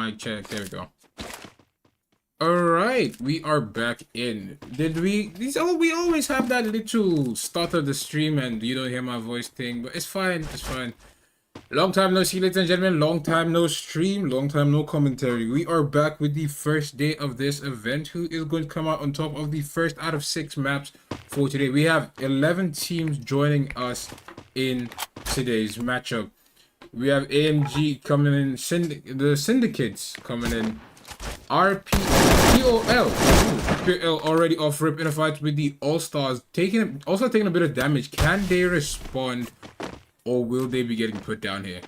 mic check. There we go. Alright, we are back in. We always have that little start of the stream and you don't hear my voice thing, but it's fine, it's fine. Long time no see, ladies and gentlemen. Long time no stream, long time no commentary. We are back with the first day of this event. Who is going to come out on top of the first out of 6 maps for today? We have 11 teams joining us in today's matchup. We have AMG coming in, the Syndicates coming in, POL already off rip in a fight with the All-Stars, also taking a bit of damage. Can they respond, or will they be getting put down here?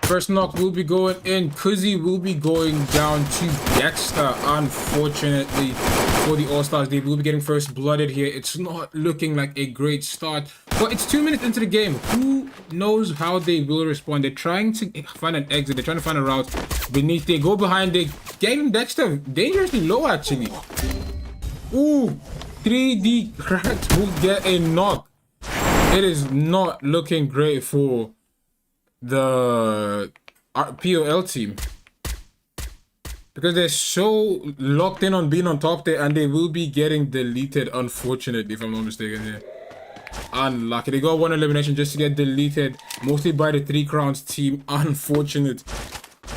First knock will be going in. Kuzzy will be going down to Dexter. Unfortunately for the All-Stars, they will be getting first blooded here. It's not looking like a great start, but it's 2 minutes into the game. Who knows how they will respond? They're trying to find an exit. They're trying to find a route beneath. They go behind. They getting Dexter dangerously low, actually. Ooh, 3D Cracked will get a knock. It is not looking great for the POL team, because they're so locked in on being on top there, and they will be getting deleted, unfortunately, if I'm not mistaken here. Unlucky. They got 1 elimination just to get deleted, mostly by the 3 Crowns team. Unfortunate.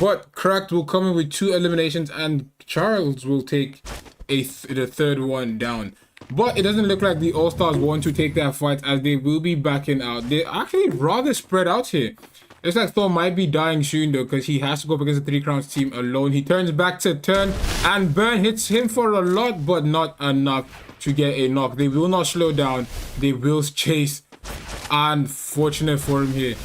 But Cracked will come in with 2 eliminations, and Charles will take the 3rd one down. But it doesn't look like the All-Stars want to take that fight, as they will be backing out. They're actually rather spread out here. Looks like Thor might be dying soon though, because he has to go up against the 3 Crowns team alone. He turns back to turn, and Burn hits him for a lot, but not enough to get a knock. They will not slow down. They will chase. Unfortunate for him here.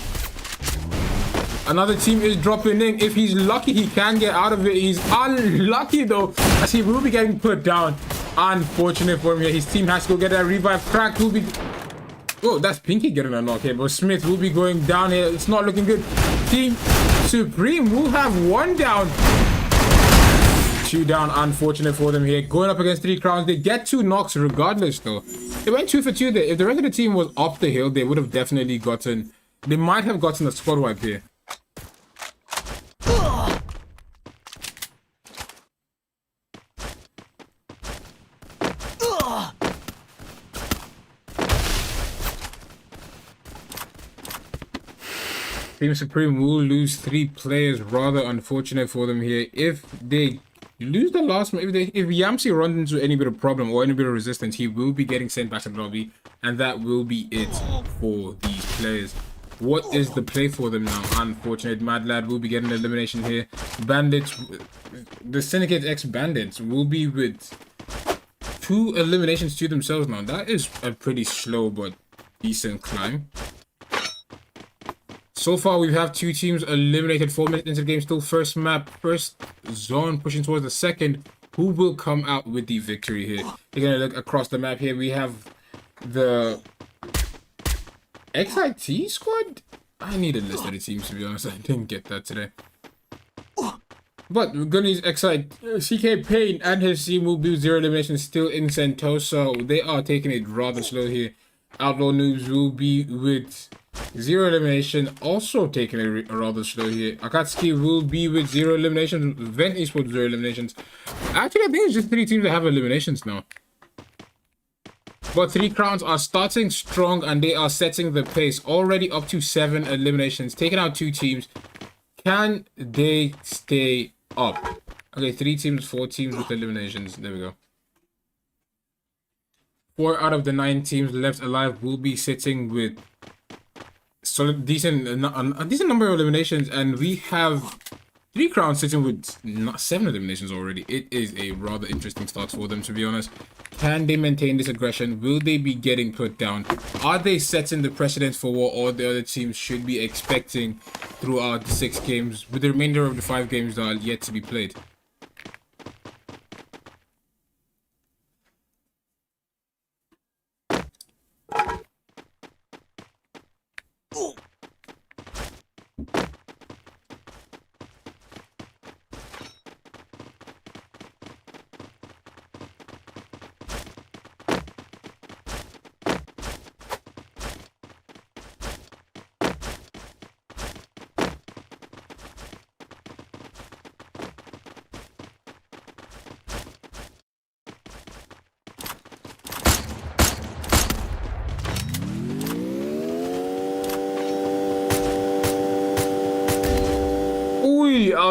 Another team is dropping in. If he's lucky, he can get out of it. He's unlucky though, as he will be getting put down. Unfortunate for him here. His team has to go get that revive. Crack will be... Oh, that's Pinky getting a knock here, but Smith will be going down here. It's not looking good. Team Supreme will have 1 down. 2 down, unfortunate for them here. Going up against 3 Crowns. They get 2 knocks regardless, though. They went 2 for 2 there. If the rest of the team was up the hill, they would have definitely gotten... They might have gotten a squad wipe here. Team Supreme will lose 3 players. Rather unfortunate for them here. If they lose the last one, if Yamsi runs into any bit of problem or any bit of resistance, he will be getting sent back to the lobby, and that will be it for these players. What is the play for them now? Unfortunate. Mad Lad will be getting an elimination here. Bandits, the Syndicate X Bandits will be with 2 eliminations to themselves now. That is a pretty slow but decent climb. So far, we have 2 teams eliminated. 4 minutes into the game. Still first map, first zone, pushing towards the second. Who will come out with the victory here? You're going to look across the map here. We have the XIT squad. I need a list of the teams, to be honest. I didn't get that today. But we're going to use CK Payne and his team will do 0 eliminations still in Sentosa. They are taking it rather slow here. Outlaw Noobs will be with 0 elimination, also taking it rather slow here. Akatsuki will be with 0 eliminations. Vent Esports 0 eliminations. Actually, I think it's just 3 teams that have eliminations now. But 3 Crowns are starting strong, and they are setting the pace. Already up to 7 eliminations, taking out 2 teams. Can they stay up? Okay, 3 teams, 4 teams with eliminations. There we go. 4 out of the 9 teams left alive will be sitting with a decent number of eliminations, and we have 3 Crowns sitting with 7 eliminations already. It is a rather interesting start for them, to be honest. Can they maintain this aggression? Will they be getting put down? Are they setting the precedence for what all the other teams should be expecting throughout the 6 games, with the remainder of the 5 games that are yet to be played?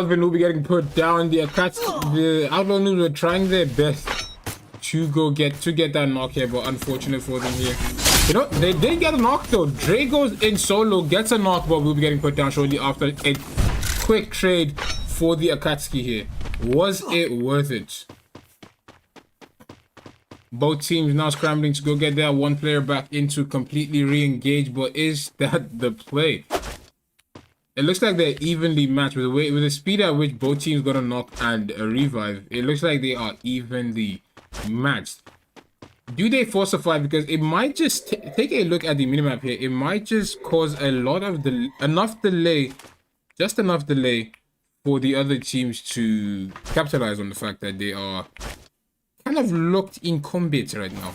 Alvin will be getting put down. The Outlaw Noobs were trying their best to get that knock here, but unfortunate for them here. You know, they did get a knock though. Dre goes in solo, gets a knock, but will be getting put down shortly after a quick trade for the Akatsuki here. Was it worth it? Both teams now scrambling to go get that one player back in to completely re-engage, but is that the play? It looks like they're evenly matched with the speed at which both teams got a knock and a revive. It looks like they are evenly matched. Do they force a fight? Because it might just take a look at the minimap here. It might just cause a lot of enough delay for the other teams to capitalize on the fact that they are kind of locked in combat right now.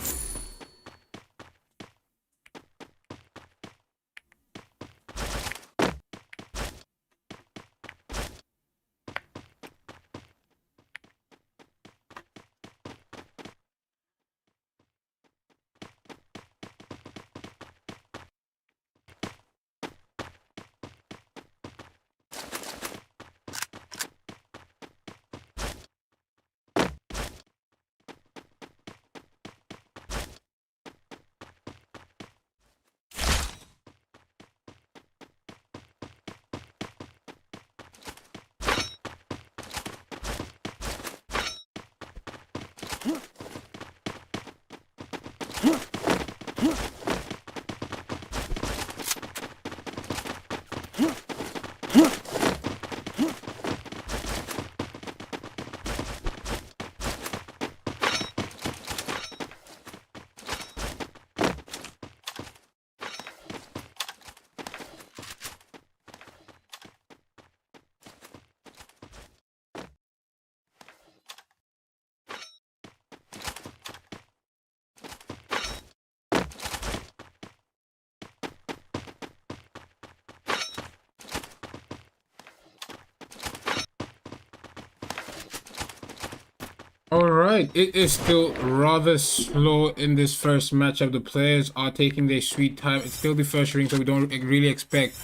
Alright, it is still rather slow in this first matchup. The players are taking their sweet time. It's still the first ring, so we don't really expect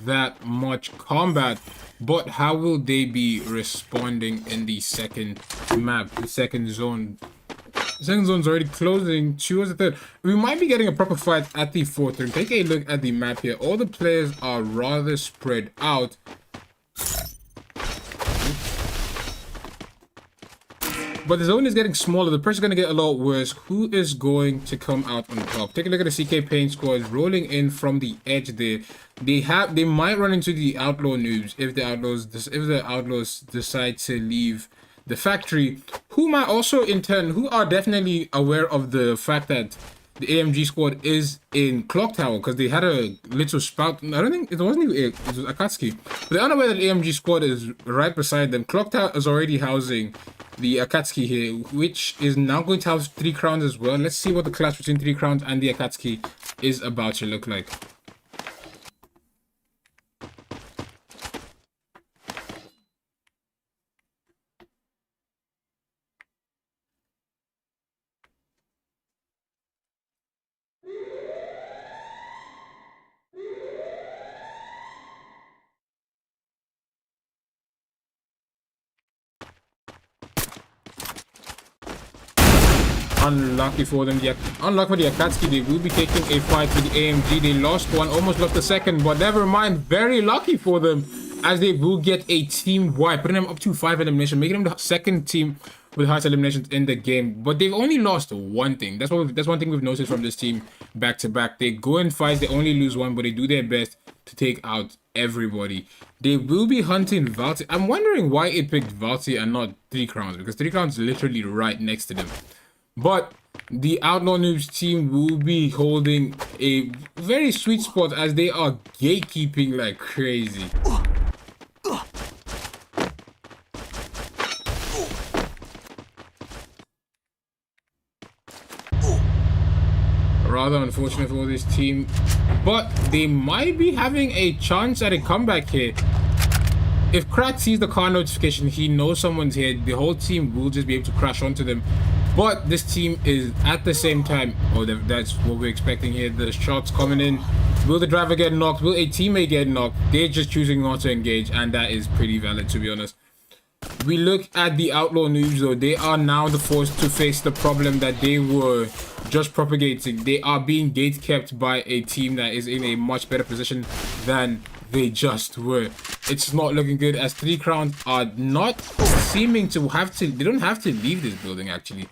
that much combat. But how will they be responding in the second map, the second zone? The second zone's already closing. Choose the third. We might be getting a proper fight at the fourth ring. Take a look at the map here. All the players are rather spread out. But the zone is getting smaller. The pressure's going to get a lot worse. Who is going to come out on top? Take a look at the CK Pain squad rolling in from the edge there. They might run into the Outlaw Noobs if the Outlaws decide to leave the factory. Who might also in turn, who are definitely aware of the fact that the AMG squad is in Clock Tower, because they had a little spout. I don't think it wasn't even it was Akatsuki. But they're unaware that the AMG squad is right beside them. Clock Tower is already housing the Akatsuki here, which is now going to have 3 crowns as well. Let's see what the clash between 3 crowns and the Akatsuki is about to look like. Unlucky for them. Unlucky for the Akatsuki. They will be taking a fight with the AMG. They lost one, almost lost the second, but never mind. Very lucky for them, as they will get a team wipe, putting them up to 5 eliminations, making them the second team with highest eliminations in the game. But they've only lost one thing. That's one thing we've noticed from this team back to back. They go in fights, they only lose one, but they do their best to take out everybody. They will be hunting Valti. I'm wondering why it picked Valti and not 3 crowns, because 3 crowns is literally right next to them. But the Outlaw Noobs team will be holding a very sweet spot as they are gatekeeping like crazy. Rather unfortunate for this team, but they might be having a chance at a comeback here. If Krat sees the car notification, he knows someone's here. The whole team will just be able to crash onto them. But this team is at the same time, that's what we're expecting here. The shots coming in Will the driver get knocked? Will a teammate get knocked? They're just choosing not to engage, and that is pretty valid, to be honest. We look at the Outlaw Noobs, though. They are now forced to face the problem that they were just propagating. They are being gate kept by a team that is in a much better position than they just were. It's not looking good, as 3 Crowns are not seeming to have to... They don't have to leave this building, actually.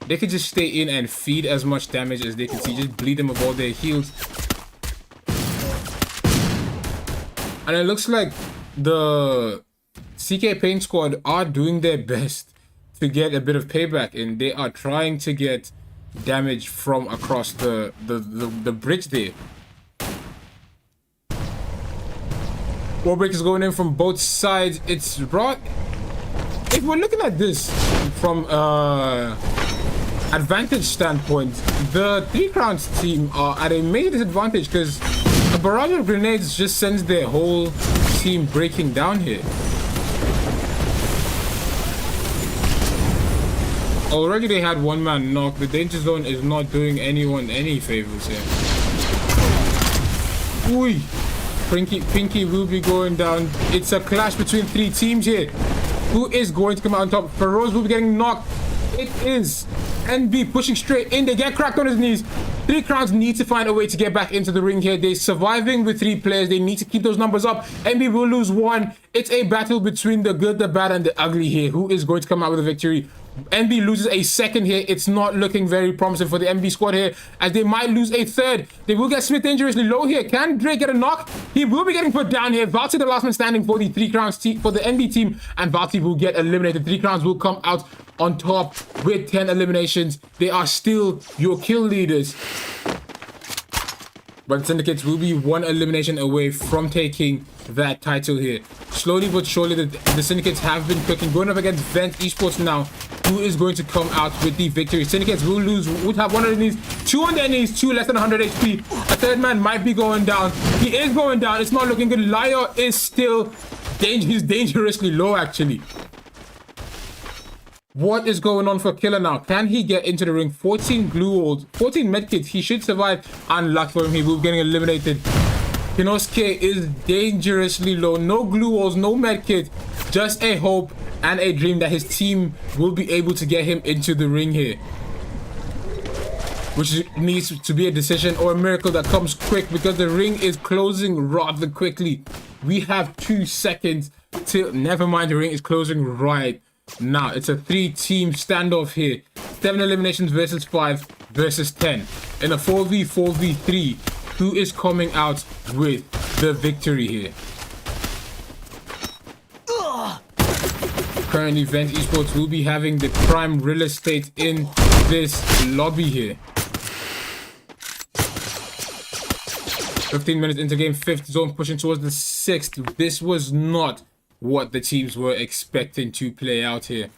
They could just stay in and feed as much damage as they can see. Just bleed them of all their heals. And it looks like the CK Paint Squad are doing their best to get a bit of payback, and they are trying to get damage from across the bridge there. Warbreak is going in from both sides. It's brought... If we're looking at this from advantage standpoint, the 3 Crowns team are at a major disadvantage because a barrage of grenades just sends their whole team breaking down here. Already they had one man knocked. The danger zone is not doing anyone any favors here. Ooh. Pinky will be going down. It's a clash between 3 teams here. Who is going to come out on top? Feroz will be getting knocked. It is NB pushing straight in. They get cracked on his knees. 3 Crowns need to find a way to get back into the ring here. They're surviving with 3 players. They need to keep those numbers up. NB will lose 1. It's a battle between the good, the bad, and the ugly here. Who is going to come out with a victory? NB loses a 2nd here. It's not looking very promising for the NB squad here, as they might lose a 3rd. They will get Smith dangerously low here. Can Drake get a knock? He will be getting put down here. Valti, the last man standing for the 3 Crowns team, for the NB team, and Valti will get eliminated. 3 Crowns will come out on top with 10 eliminations. They are still your kill leaders, but Syndicates will be 1 elimination away from taking that title here. Slowly but surely, the Syndicates have been cooking. Going up against Vent Esports now, who is going to come out with the victory. Syndicates will lose, would have 1 on their knees, 2 on their knees, 2 less than 100 HP. A 3rd man might be going down. He is going down. It's not looking good. Lyo is still he's dangerously low, actually. What is going on for Killer now? Can he get into the ring? 14 glue walls, 14 medkits. He should survive. Unlucky for him, he will be getting eliminated. Kinosuke is dangerously low. No glue walls, no medkit. Just a hope and a dream that his team will be able to get him into the ring here, which needs to be a decision or a miracle that comes quick, because the ring is closing rather quickly. We have 2 seconds till... Never mind, the ring is closing right now. It's a 3-team standoff here. 7 eliminations versus 5 versus 10 in a 4v4v3. Who is coming out with the victory here? Currently, Vent Esports will be having the prime real estate in this lobby here. 15 minutes into game, 5th zone pushing towards the 6th. This was not what the teams were expecting to play out here.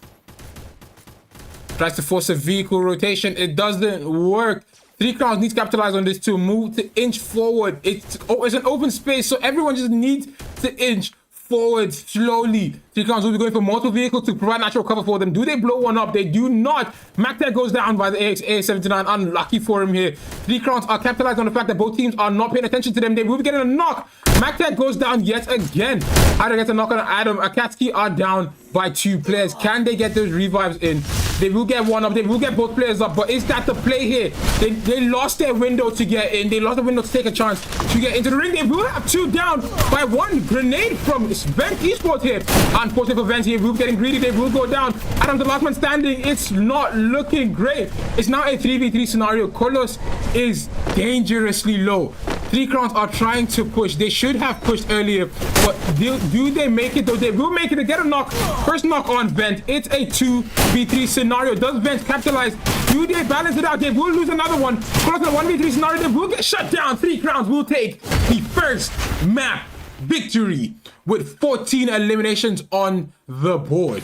Tries to force a vehicle rotation. It doesn't work. 3 Crowns needs to capitalize on this to move to inch forward. It's an open space, so everyone just needs to inch forward slowly. 3 Crowns will be going for multiple vehicles to provide natural cover for them. Do they blow one up? They do not. MacTag goes down by the AX-79. Unlucky for him here. 3 Crowns are capitalized on the fact that both teams are not paying attention to them. They will be getting a knock. MacTag goes down yet again. How to get a knock on Adam? Akatsuki are down by 2 players. Can they get those revives in? They will get 1 up. They will get both players up. But is that the play here? They lost their window to get in. They lost the window to take a chance to get into the ring. They will have 2 down by 1 grenade from Vent Esports here. Unfortunately for Vent here, will be getting greedy. They will go down. Adam, the last man standing. It's not looking great. It's now a 3v3 scenario. Carlos is dangerously low. 3 Crowns are trying to push. They should have pushed earlier, but do they make it though? They will make it. They get a knock. First knock on Vent. It's a 2v3 scenario. Does Vent capitalize? Do they balance it out? They will lose another one. Close to a 1v3 scenario. They will get shut down. 3 Crowns will take the first map victory with 14 eliminations on the board.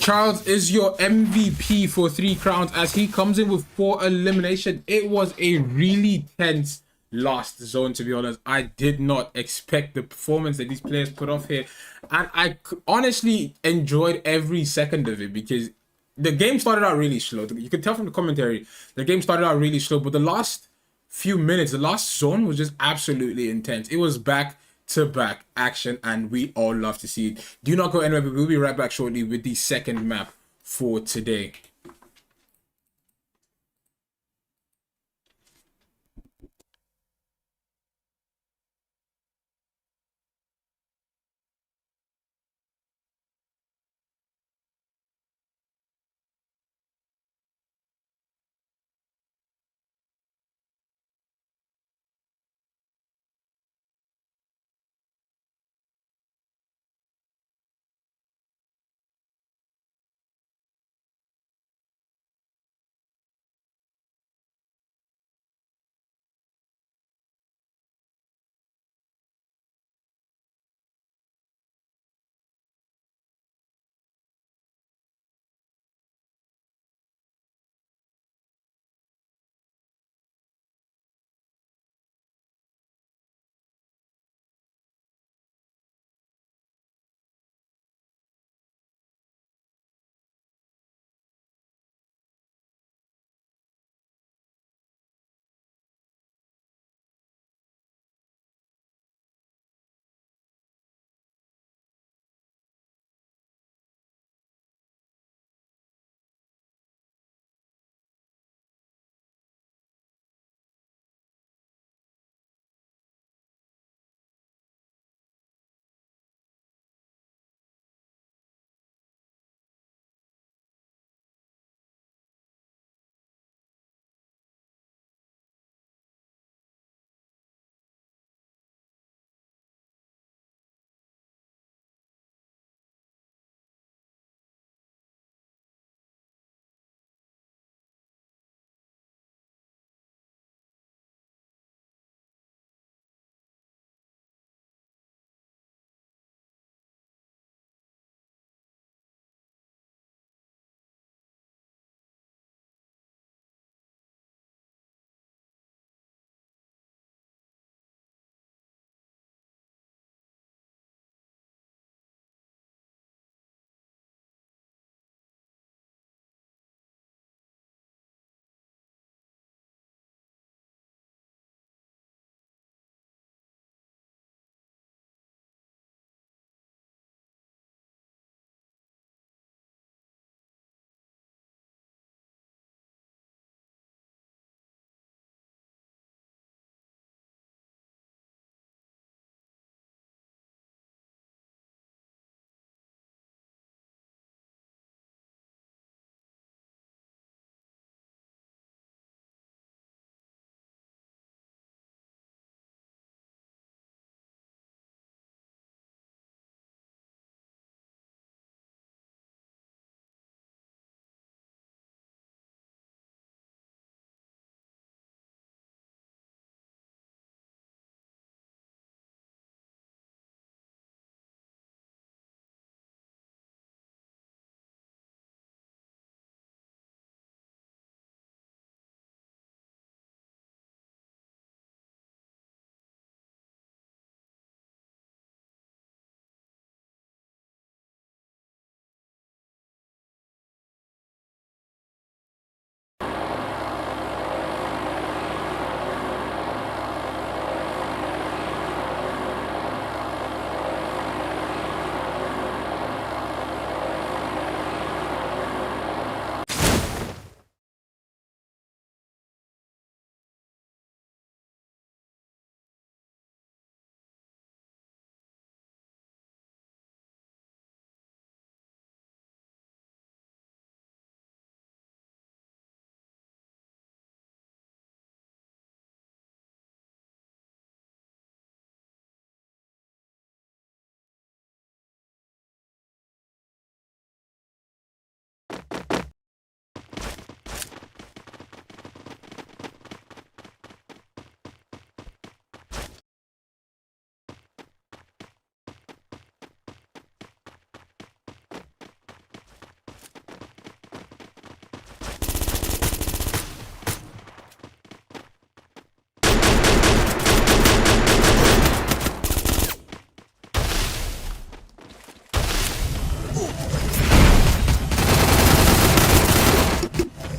Charles is your MVP for 3 Crowns as he comes in with 4 eliminations. It was a really tense last zone, to be honest. I did not expect the performance that these players put off here, and I honestly enjoyed every second of it, because The game started out really slow. You could tell from the commentary, the game started out really slow, but the last few minutes, the last zone was just absolutely intense. It was back to back action, and we all love to see it. Do not go anywhere, but we'll be right back shortly with the second map for today.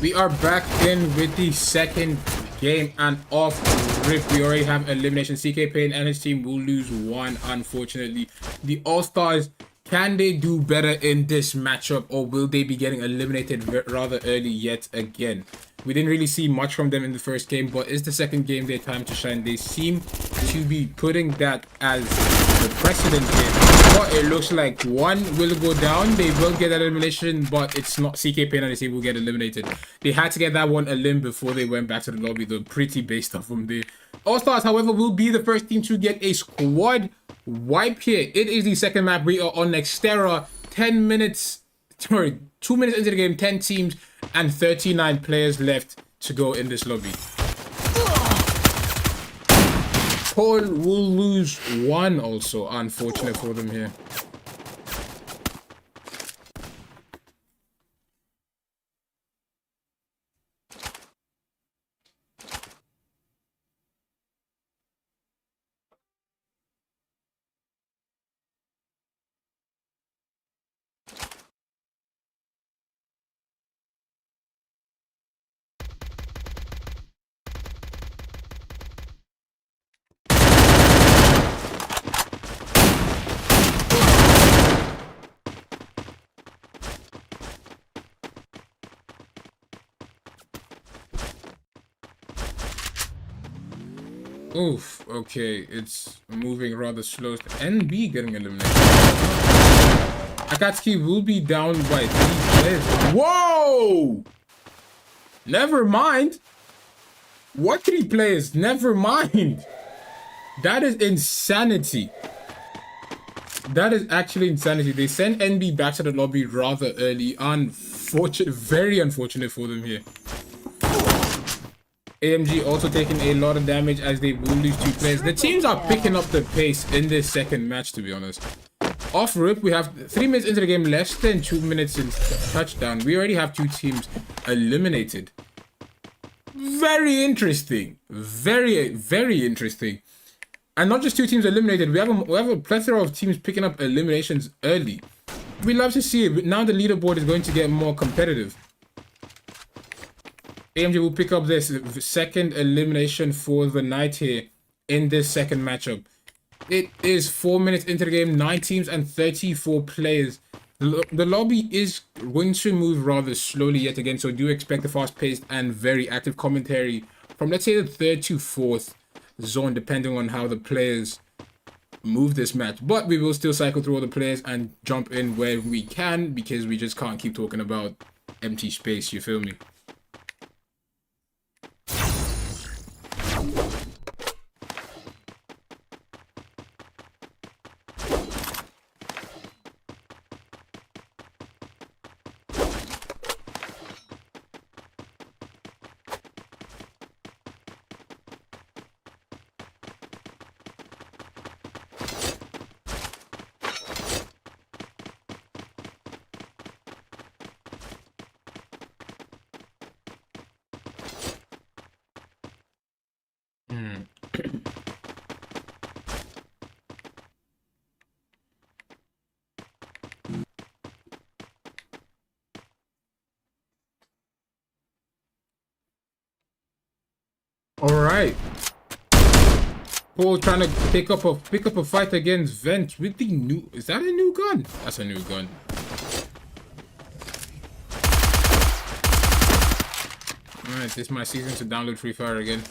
We are back in with the second game, and off rip, we already have elimination. CK Payne and his team will lose one, unfortunately. The All-Stars, can they do better in this matchup, or will they be getting eliminated rather early yet again? We didn't really see much from them in the first game, but it's the second game, their time to shine. They seem to be putting that as the precedent here. But it looks like one will go down. They will get that elimination, but it's not CK Payne and his team will get eliminated. They had to get that one a limb before they went back to the lobby, though. Pretty based off from there. All-Stars, however, will be the first team to get a squad wipe here. It is the second map. We are on Nextera. 10 minutes, sorry, 2 minutes into the game, 10 teams and 39 players left to go in this lobby. Paul will lose one also. Unfortunate for them here. Oof, okay, it's moving rather slow. NB getting eliminated. Akatsuki will be down by 3 players. Whoa! Never mind. What 3 players? Never mind. That is insanity. That is actually insanity. They sent NB back to the lobby rather early. Unfortunate, very unfortunate for them here. AMG also taking a lot of damage as they will lose 2 players. The teams are picking up the pace in this second match, to be honest. Off rip, we have 3 minutes into the game, less than 2 minutes in touchdown. We already have 2 teams eliminated. Very interesting. Very, very interesting. And not just 2 teams eliminated, we have a plethora of teams picking up eliminations early. We love to see it, but now the leaderboard is going to get more competitive. AMG will pick up this second elimination for the night here in this second matchup. It is 4 minutes into the game, 9 teams and 34 players. The lobby is going to move rather slowly yet again, so do expect a fast-paced and very active commentary from, let's say, the 3rd to 4th zone, depending on how the players move this match. But we will still cycle through all the players and jump in where we can, because we just can't keep talking about empty space, you feel me? All right. Paul trying to pick up a fight against Vent with the new. Is that a new gun? That's a new gun. All right, this is my season to download Free Fire again.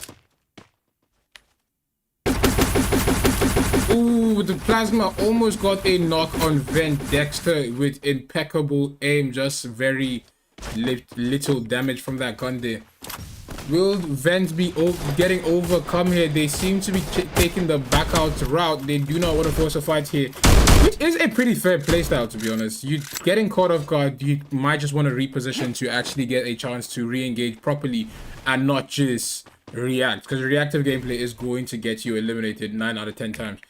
Ooh, the plasma almost got a knock on Vent Dexter with impeccable aim. Just very little damage from that gun there. Will Vent be getting overcome here? They seem to be taking the back out route. They do not want to force a fight here, which is a pretty fair playstyle, to be honest. You getting caught off guard, you might just want to reposition to actually get a chance to re-engage properly and not just react, because reactive gameplay is going to get you eliminated 9 out of 10 times.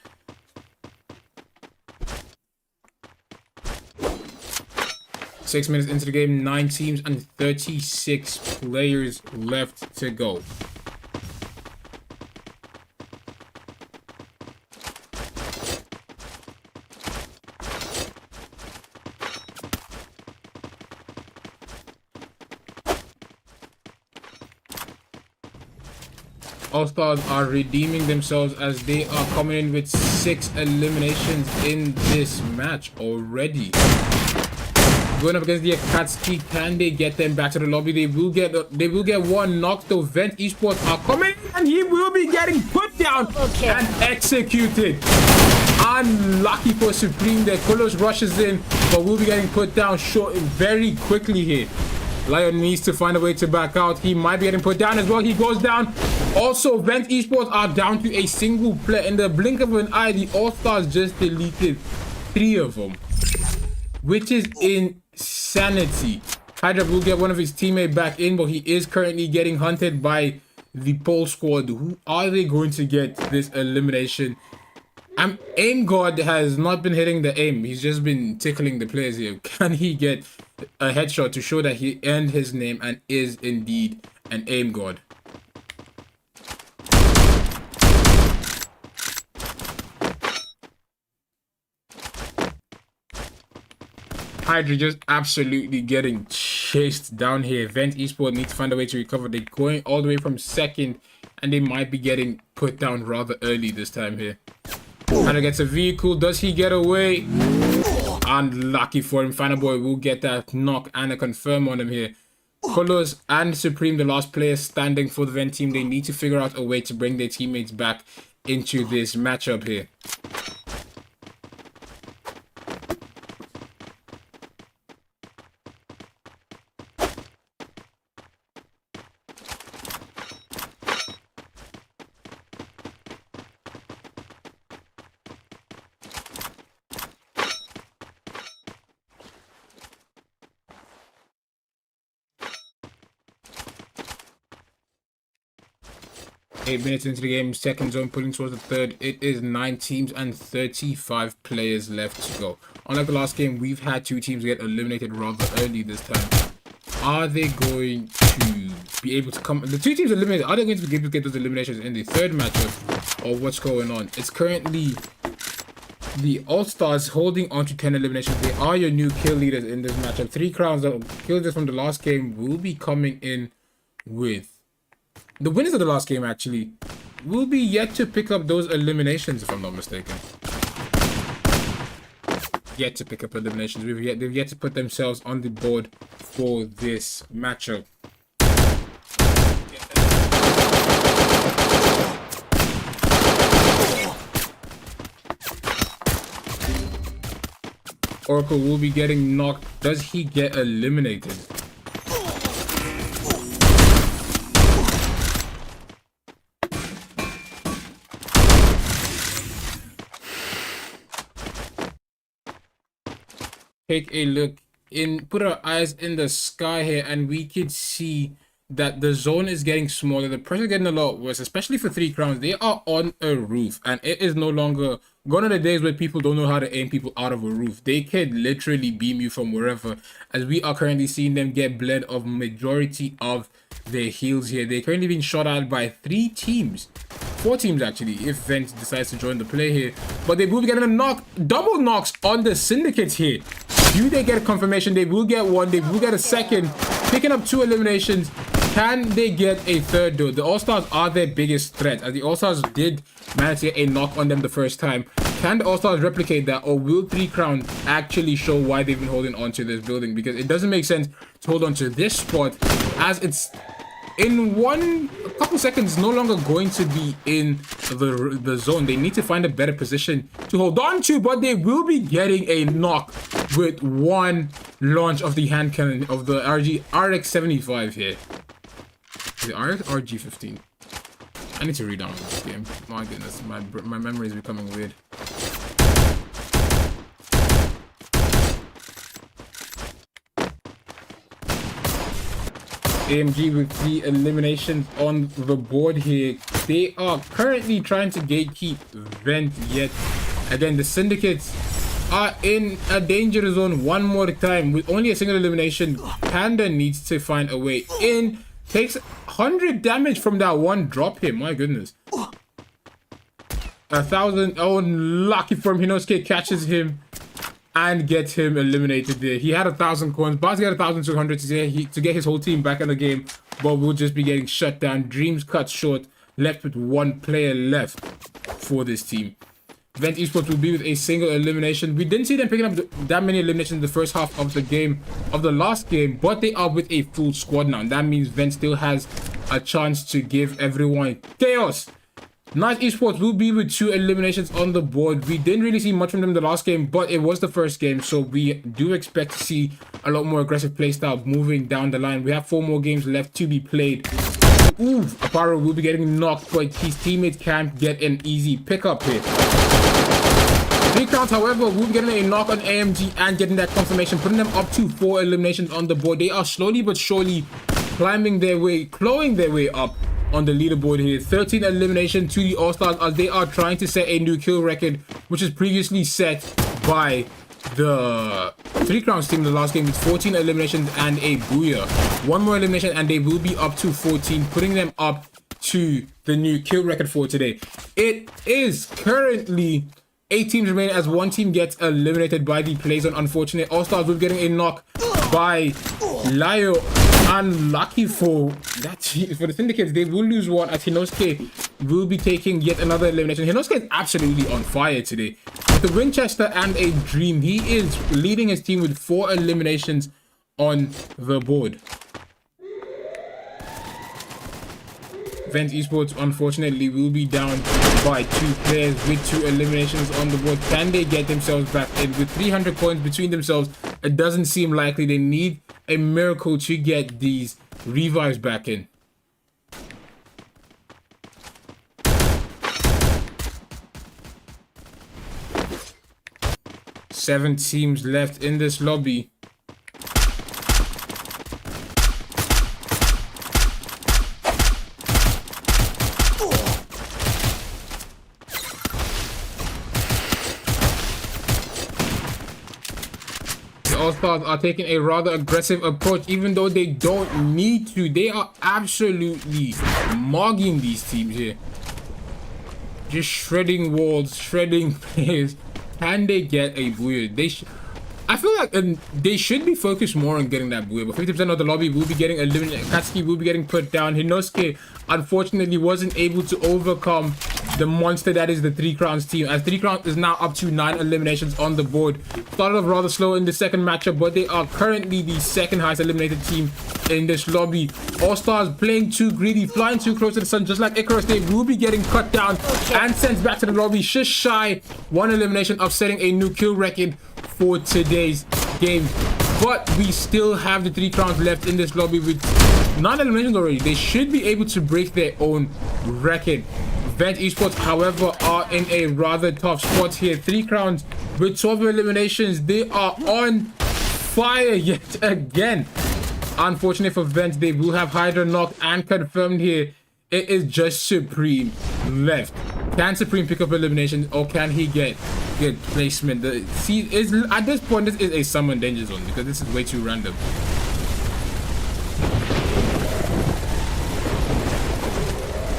Six minutes into the game, 9 teams and 36 players left to go. All-Stars are redeeming themselves as they are coming in with 6 eliminations in this match already. Going up against the Akatsuki, can they get them back to the lobby? They will get one knocked. The Vent Esports are coming and he will be getting put down and executed. Unlucky for Supreme there. Kolos rushes in, but will be getting put down short very quickly here. Lion needs to find a way to back out. He might be getting put down as well. He goes down. Also, Vent Esports are down to a single player. In the blink of an eye, the All-Stars just deleted 3 of them, which is insanity. Hydra will get one of his teammates back in, but he is currently getting hunted by the Pole Squad. Who are they going to get this elimination? Aim God has not been hitting the aim. He's just been tickling the players here. Can he get a headshot to show that he earned his name and is indeed an aim God? Hydra just absolutely getting chased down here. Vent Esports need to find a way to recover. They're going all the way from second, and they might be getting put down rather early this time here. Hydra gets a vehicle. Does he get away? Unlucky for him. Final Boy will get that knock and a confirm on him here. Kolos and Supreme, the last players standing for the Vent team, they need to figure out a way to bring their teammates back into this matchup here. Eight minutes into the game, second zone pulling towards the third. It is 9 teams and 35 players left to go. Unlike the last game, we've had 2 teams get eliminated rather early this time. Are they going to be able to come? The 2 teams eliminated, are they going to be able to get those eliminations in the third matchup? Or what's going on? It's currently the All-Stars holding on to 10 eliminations. They are your new kill leaders in this matchup. 3 crowns that kill leaders from the last game will be coming in with the winners of the last game. Actually will be yet to pick up those eliminations, if I'm not mistaken. Yet to pick up eliminations. They've yet to put themselves on the board for this matchup. Oracle will be getting knocked. Does he get eliminated? Take a look in, put our eyes in the sky here, and we could see that the zone is getting smaller. The pressure is getting a lot worse, especially for 3 crowns. They are on a roof, and it is no longer gone are the days where people don't know how to aim people out of a roof. They can literally beam you from wherever, as we are currently seeing them get bled of majority of their heals here. They're currently being shot at by 3 teams. 4 teams actually, if Vent decides to join the play here. But they will be getting a knock, double knocks on the Syndicate here. Do they get a confirmation? They will get one. They will get a second. Picking up 2 eliminations. Can they get a third though? The All-Stars are their biggest threat, as the All-Stars did manage to get a knock on them the first time. Can the All-Stars replicate that, or will 3 crowns actually show why they've been holding on to this building? Because it doesn't make sense to hold on to this spot, as it's in a couple seconds no longer going to be in the zone. They need to find a better position to hold on to, but they will be getting a knock with 1 launch of the hand cannon of the RX-75 here. Is it RX or G15? I need to read on this game. My goodness, my memory is becoming weird. AMG with the eliminations on the board here. They are currently trying to gatekeep Vent, yet again the Syndicates are in a danger zone one more time with only a single elimination. Panda needs to find a way in. Takes 100 damage from that one drop here. My goodness. 1,000. Oh, lucky for him. Hinosuke catches him and gets him eliminated there. He had 1,000 coins. Baz got 1,200 to get his whole team back in the game, but we'll just be getting shut down. Dreams cut short left with 1 player left for this team. Vent Esports will be with a single elimination. We didn't see them picking up that many eliminations in the first half of the game, of the last game, but they are with a full squad now. And that means Vent still has a chance to give everyone chaos. Nice Esports will be with 2 eliminations on the board. We didn't really see much from them in the last game, but it was the first game, so we do expect to see a lot more aggressive playstyle moving down the line. We have 4 more games left to be played. Ooh, Aparo will be getting knocked, but his teammates can't get an easy pickup here. 3 crowns, however, will be getting a knock on AMG and getting that confirmation, putting them up to 4 eliminations on the board. They are slowly but surely clawing their way up on the leaderboard here. 13 elimination to the All-Stars as they are trying to set a new kill record, which is previously set by the 3 crowns team in the last game with 14 eliminations and a booyah. 1 more elimination and they will be up to 14, putting them up to the new kill record for today. It is currently 8 teams remaining as 1 team gets eliminated by the play zone. Unfortunate. All-Stars will be getting a knock by Lyo. Unlucky for that team, for the Syndicates, they will lose 1 as Hinosuke will be taking yet another elimination. Hinosuke is absolutely on fire today. With the Winchester and a Dream, he is leading his team with 4 eliminations on the board. Vent Esports, unfortunately, will be down by 2 players with 2 eliminations on the board. Can they get themselves back in? With 300 coins between themselves, it doesn't seem likely. They need a miracle to get these revives back in. Seven teams left in this lobby. All-Stars are taking a rather aggressive approach, even though they don't need to. They are absolutely mogging these teams here. Just shredding walls, shredding players. Can they get a booyah? I feel like they should be focused more on getting that booyah, but 50% of the lobby will be getting eliminated. Katsuki will be getting put down. Hinosuke, unfortunately, wasn't able to overcome the monster that is the 3 crowns team, as 3 crowns is now up to 9 eliminations on the board. Started off rather slow in the second matchup, but they are currently the 2nd highest eliminated team in this lobby. All-Stars playing too greedy, flying too close to the sun, just like Icarus. They will be getting cut down and sent back to the lobby, just shy 1 elimination of setting a new kill record for today's game. But we still have the 3 crowns left in this lobby with 9 eliminations already. They should be able to break their own record. Vent Esports, however, are in a rather tough spot here. 3 crowns with 12 eliminations. They are on fire yet again. Unfortunate for Vent, they will have Hydra knocked and confirmed here. It is just Supreme left. Can Supreme pick up elimination, or can he get good placement? At this point, this is a summon danger zone because this is way too random.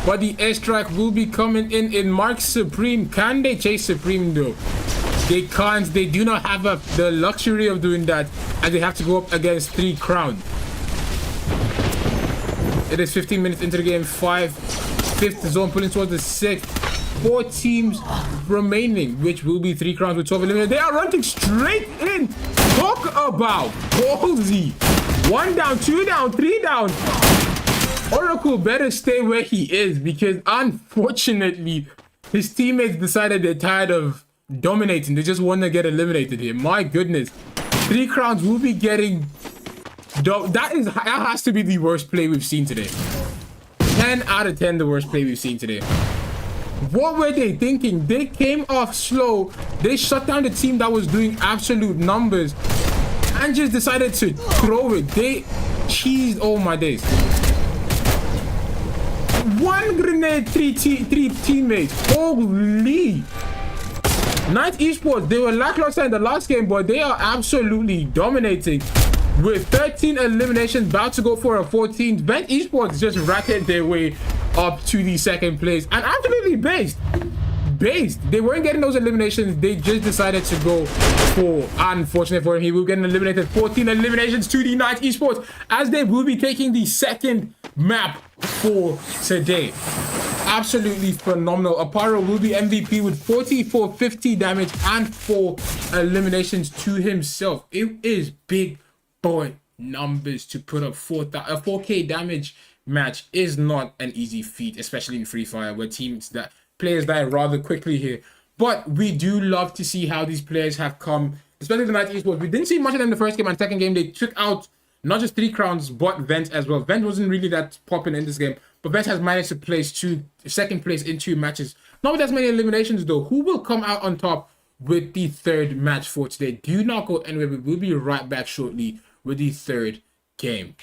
But the airstrike will be coming in Mark Supreme. Can they chase Supreme though? They can't. They do not have the luxury of doing that, and they have to go up against 3 crowns. It is 15 minutes into the game. 5th zone pulling towards the 6th. 4 teams remaining, which will be 3 crowns with 12 eliminated. They are running straight in. Talk about ballsy. 1 down, 2 down, 3 down. Oracle better stay where he is, because unfortunately his teammates decided they're tired of dominating. They just want to get eliminated here. My goodness. 3 crowns will be getting... That has to be the worst play we've seen today. 10 out of 10 the worst play we've seen today. What were they thinking? They came off slow. They shut down the team that was doing absolute numbers and just decided to throw it. They cheesed. Oh my days. 1 grenade, 3 teammates. Holy. Night Esports, they were lackluster in the last game, but they are absolutely dominating. With 13 eliminations, about to go for a 14th. Vent Esports just racket their way up to the 2nd place. And absolutely based. They weren't getting those eliminations. They just decided to go for, unfortunate for him, he will get eliminated. 14 eliminations to the Night Esports, as they will be taking the 2nd map for today. absolutely phenomenal. Aparo will be MVP with 4450 damage and 4 eliminations to himself. It is big boy numbers to put up. 4k damage match is not an easy feat, especially in Free Fire, where players die rather quickly here. But we do love to see how these players have come, especially the Night Esports. We didn't see much of them in the first game, and second game they took out not just 3 crowns, but Vent as well. Vent wasn't really that popular in this game, but Vent has managed to place second place in 2 matches. Not with as many eliminations though. Who will come out on top with the third match for today? Do not go anywhere. We will be right back shortly with the third game.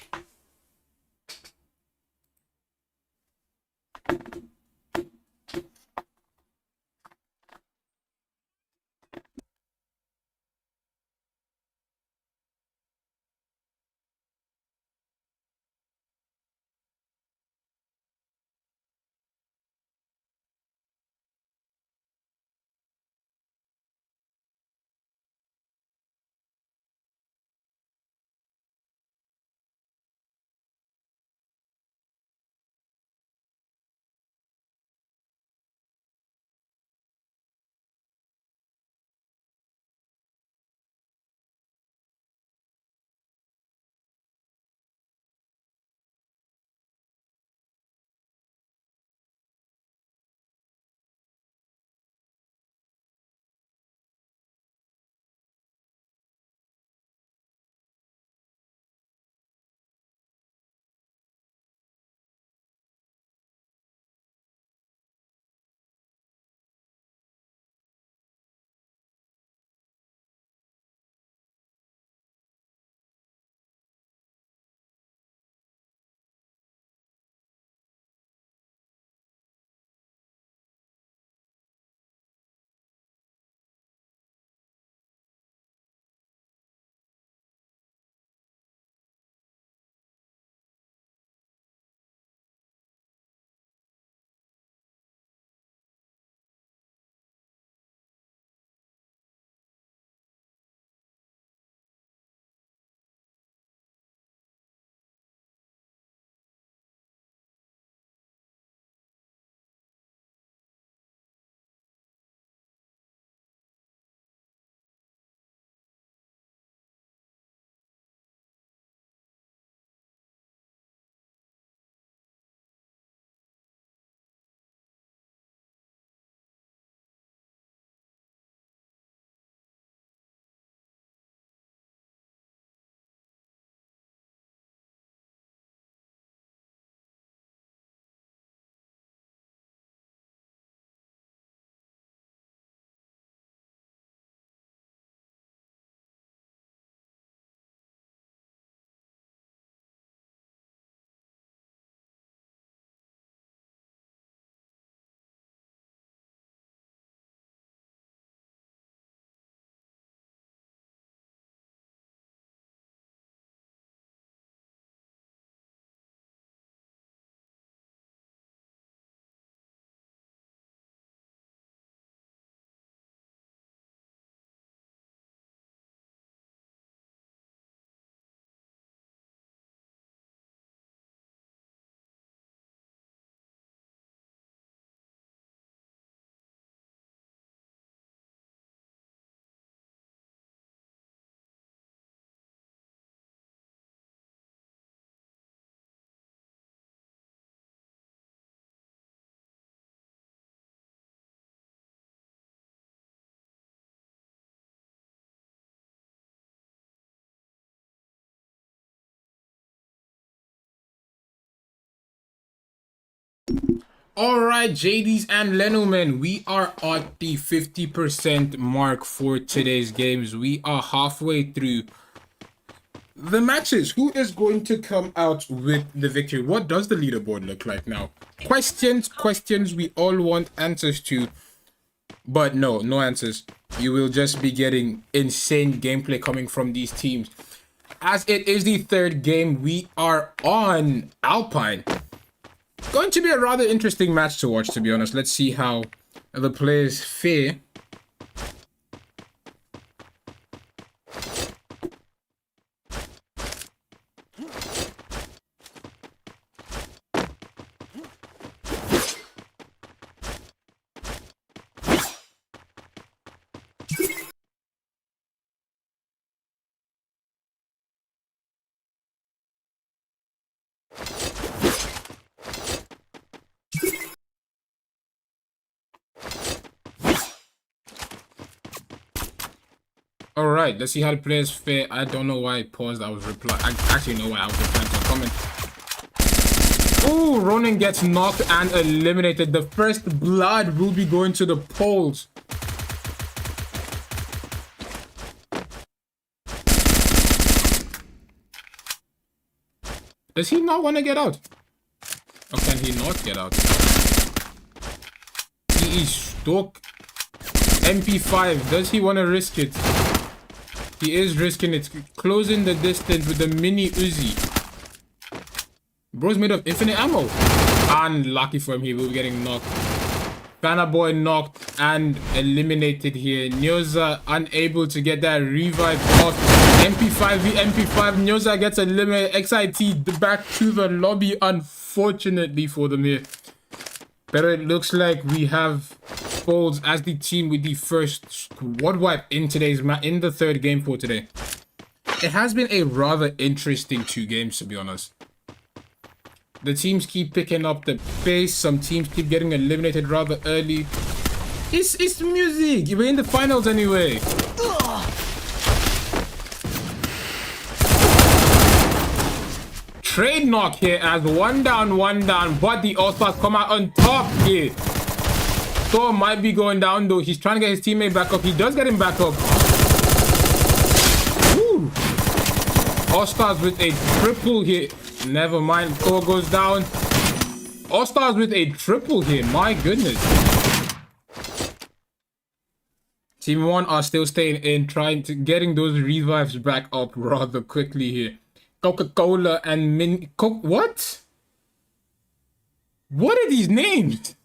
Alright, JDs and Lenomen, we are at the 50% mark for today's games. We are halfway through the matches. Who is going to come out with the victory? What does the leaderboard look like now? Questions we all want answers to, but no answers. You will just be getting insane gameplay coming from these teams. As it is the third game, we are on Alpine. Going to be a rather interesting match to watch, to be honest. Let's see how the players fare. All right, let's see how the players fare. I don't know why I paused. I was replying. I actually know why I was replying to a comment. Oh, Ronin gets knocked and eliminated. The first blood will be going to the poles. Does he not want to get out? Or can he not get out? He is stuck. MP5. Does he want to risk it? He is risking it. Closing the distance with the mini Uzi. Bro's made of infinite ammo. Unlucky for him, he will be getting knocked. Banner Boy knocked and eliminated here. Nyoza unable to get that revive off. MP5 v MP5. Nyoza gets eliminated. XIT back to the lobby, unfortunately for them here. But it looks like we have Folds as the team with the first squad wipe in today's match, in the third game for today. It has been a rather interesting 2 games, to be honest. The teams keep picking up the pace. Some teams keep getting eliminated rather early. It's music. We're in the finals anyway. Trade knock here as 1 down, but the All-Stars come out on top here. Thor might be going down though. He's trying to get his teammate back up. He does get him back up. Woo. All-Stars with a triple here. Never mind. Thor goes down. All-Stars with a triple here. My goodness. Team 1 are still staying in, trying to getting those revives back up rather quickly here. Coca-Cola and Min... What? What are these names?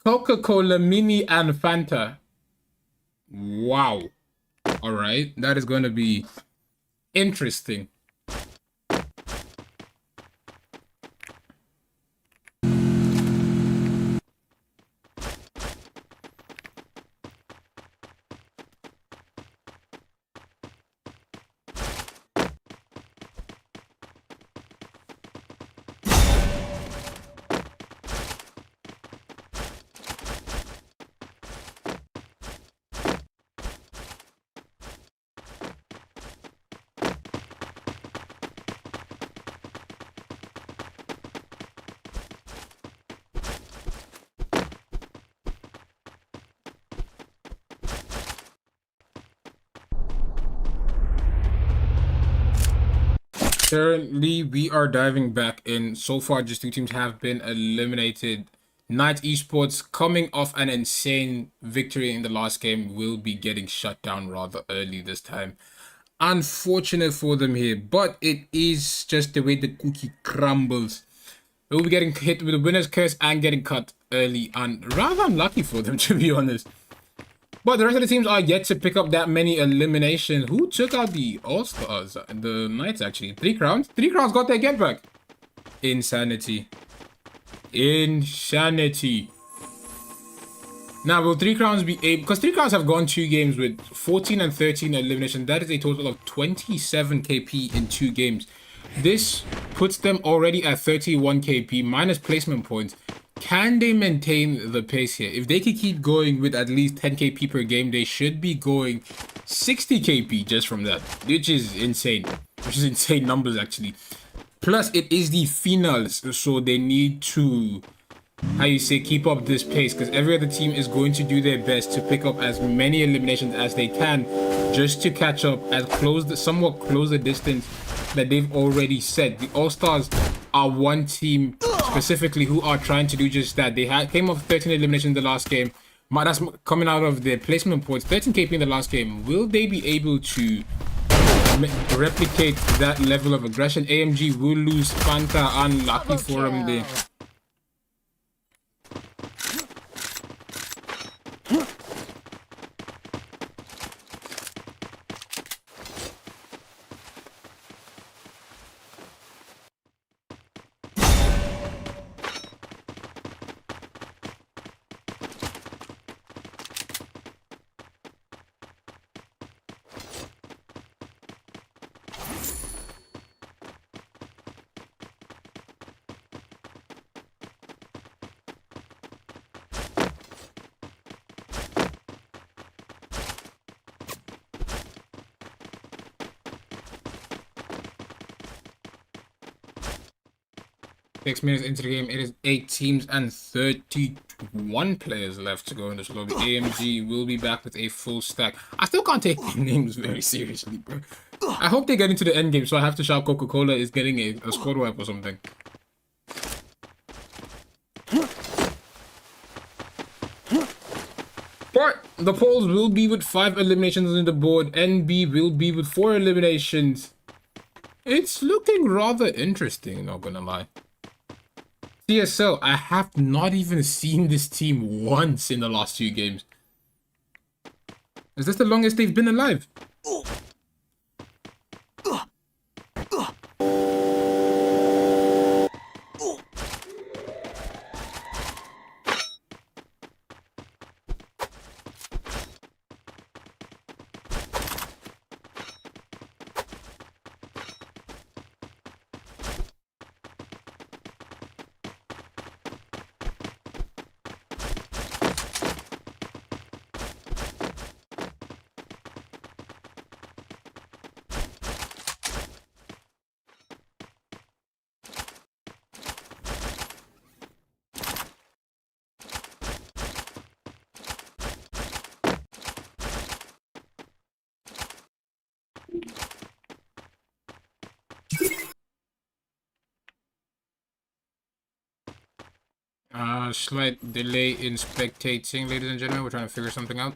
Coca-Cola, Mini, and Fanta. Wow. Alright, that is going to be interesting. Currently, we are diving back in. So far, just 2 teams have been eliminated. Knight Esports, coming off an insane victory in the last game, will be getting shut down rather early this time. Unfortunate for them here, but it is just the way the cookie crumbles. We'll be getting hit with the winner's curse and getting cut early, and rather unlucky for them, to be honest. But the rest of the teams are yet to pick up that many eliminations. Who took out the All-Stars? The Knights, actually. 3 crowns? 3 crowns got their get back. Insanity. Insanity. Now, will 3 crowns be able... Because 3 crowns have gone 2 games with 14 and 13 eliminations. That is a total of 27 KP in 2 games. This puts them already at 31 KP minus placement points. Can they maintain the pace here? If they can keep going with at least 10 KP per game, they should be going 60 KP just from that, which is insane. Which is insane numbers, actually. Plus, it is the finals, so they need to, how you say, keep up this pace, because every other team is going to do their best to pick up as many eliminations as they can just to catch up, as somewhat close the distance that they've already set. The All-Stars are one team specifically who are trying to do just that. They came off 13 eliminations in the last game. That's coming out of their placement points. 13 KP in the last game. Will they be able to replicate that level of aggression? AMG will lose Fanta. Unlucky for him there. 6 minutes into the game, it is 8 teams and 31 players left to go in this lobby. AMG will be back with a full stack. I still can't take their names very seriously, bro. I hope they get into the end game, so I have to shout Coca-Cola is getting a squad wipe or something. But the polls will be with 5 eliminations on the board. NB will be with 4 eliminations. It's looking rather interesting, not gonna lie. CSL, I have not even seen this team once in the last 2 games. Is this the longest they've been alive? Slight delay in spectating, ladies and gentlemen. We're trying to figure something out.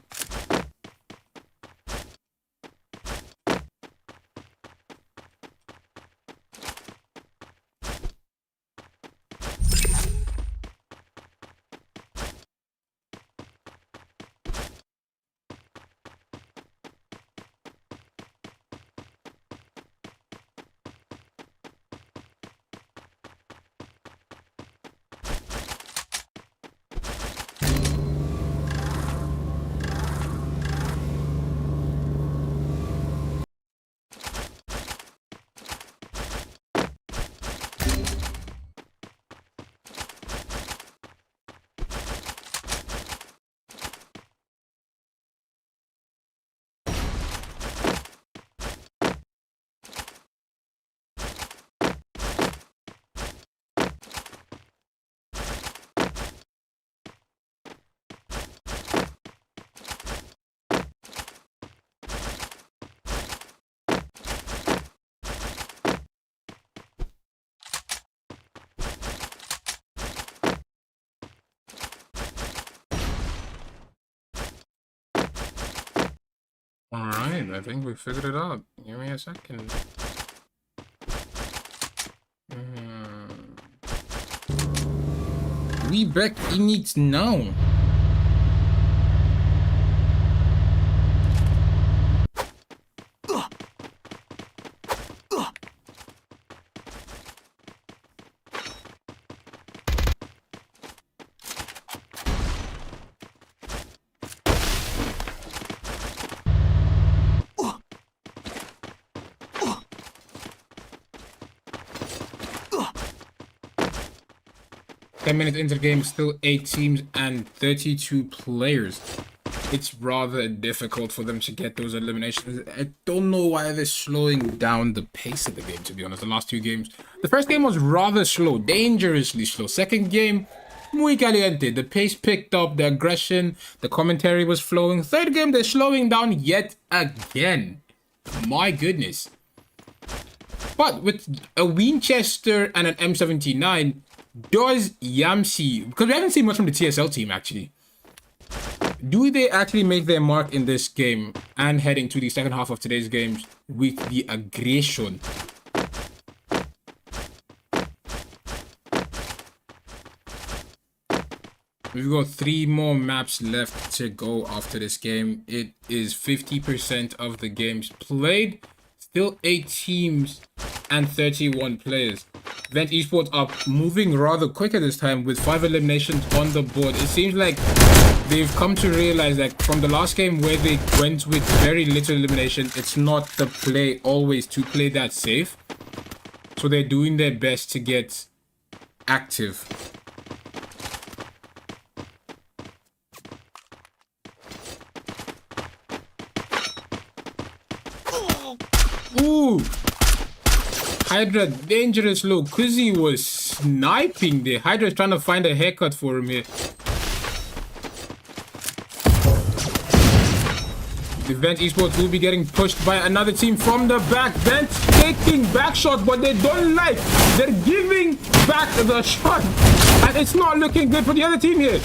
Alright, I think we figured it out. Give me a second. We back in it now. 10 minutes into the game, still 8 teams and 32 players. It's rather difficult for them to get those eliminations. I don't know why they're slowing down the pace of the game, to be honest. The last 2 games. The first game was rather slow, dangerously slow. Second game, muy caliente. The pace picked up, the aggression, the commentary was flowing. Third game, they're slowing down yet again. My goodness. But with a Winchester and an M79, does Yamsi, because we haven't seen much from the TSL team actually, do they actually make their mark in this game and heading to the second half of today's games with the aggression? We've got 3 more maps left to go after this game. It is 50% of the games played. Still 8 teams and 31 players. Vent Esports are moving rather quicker this time with 5 eliminations on the board. It seems like they've come to realize that from the last game where they went with very little elimination, it's not the play always to play that safe. So they're doing their best to get active. Ooh! Hydra dangerous low. Kuzi was sniping there. Hydra's trying to find a haircut for him here. The Vent Esports will be getting pushed by another team from the back. Vent taking back shots, but they don't like. They're giving back the shot. And it's not looking good for the other team here.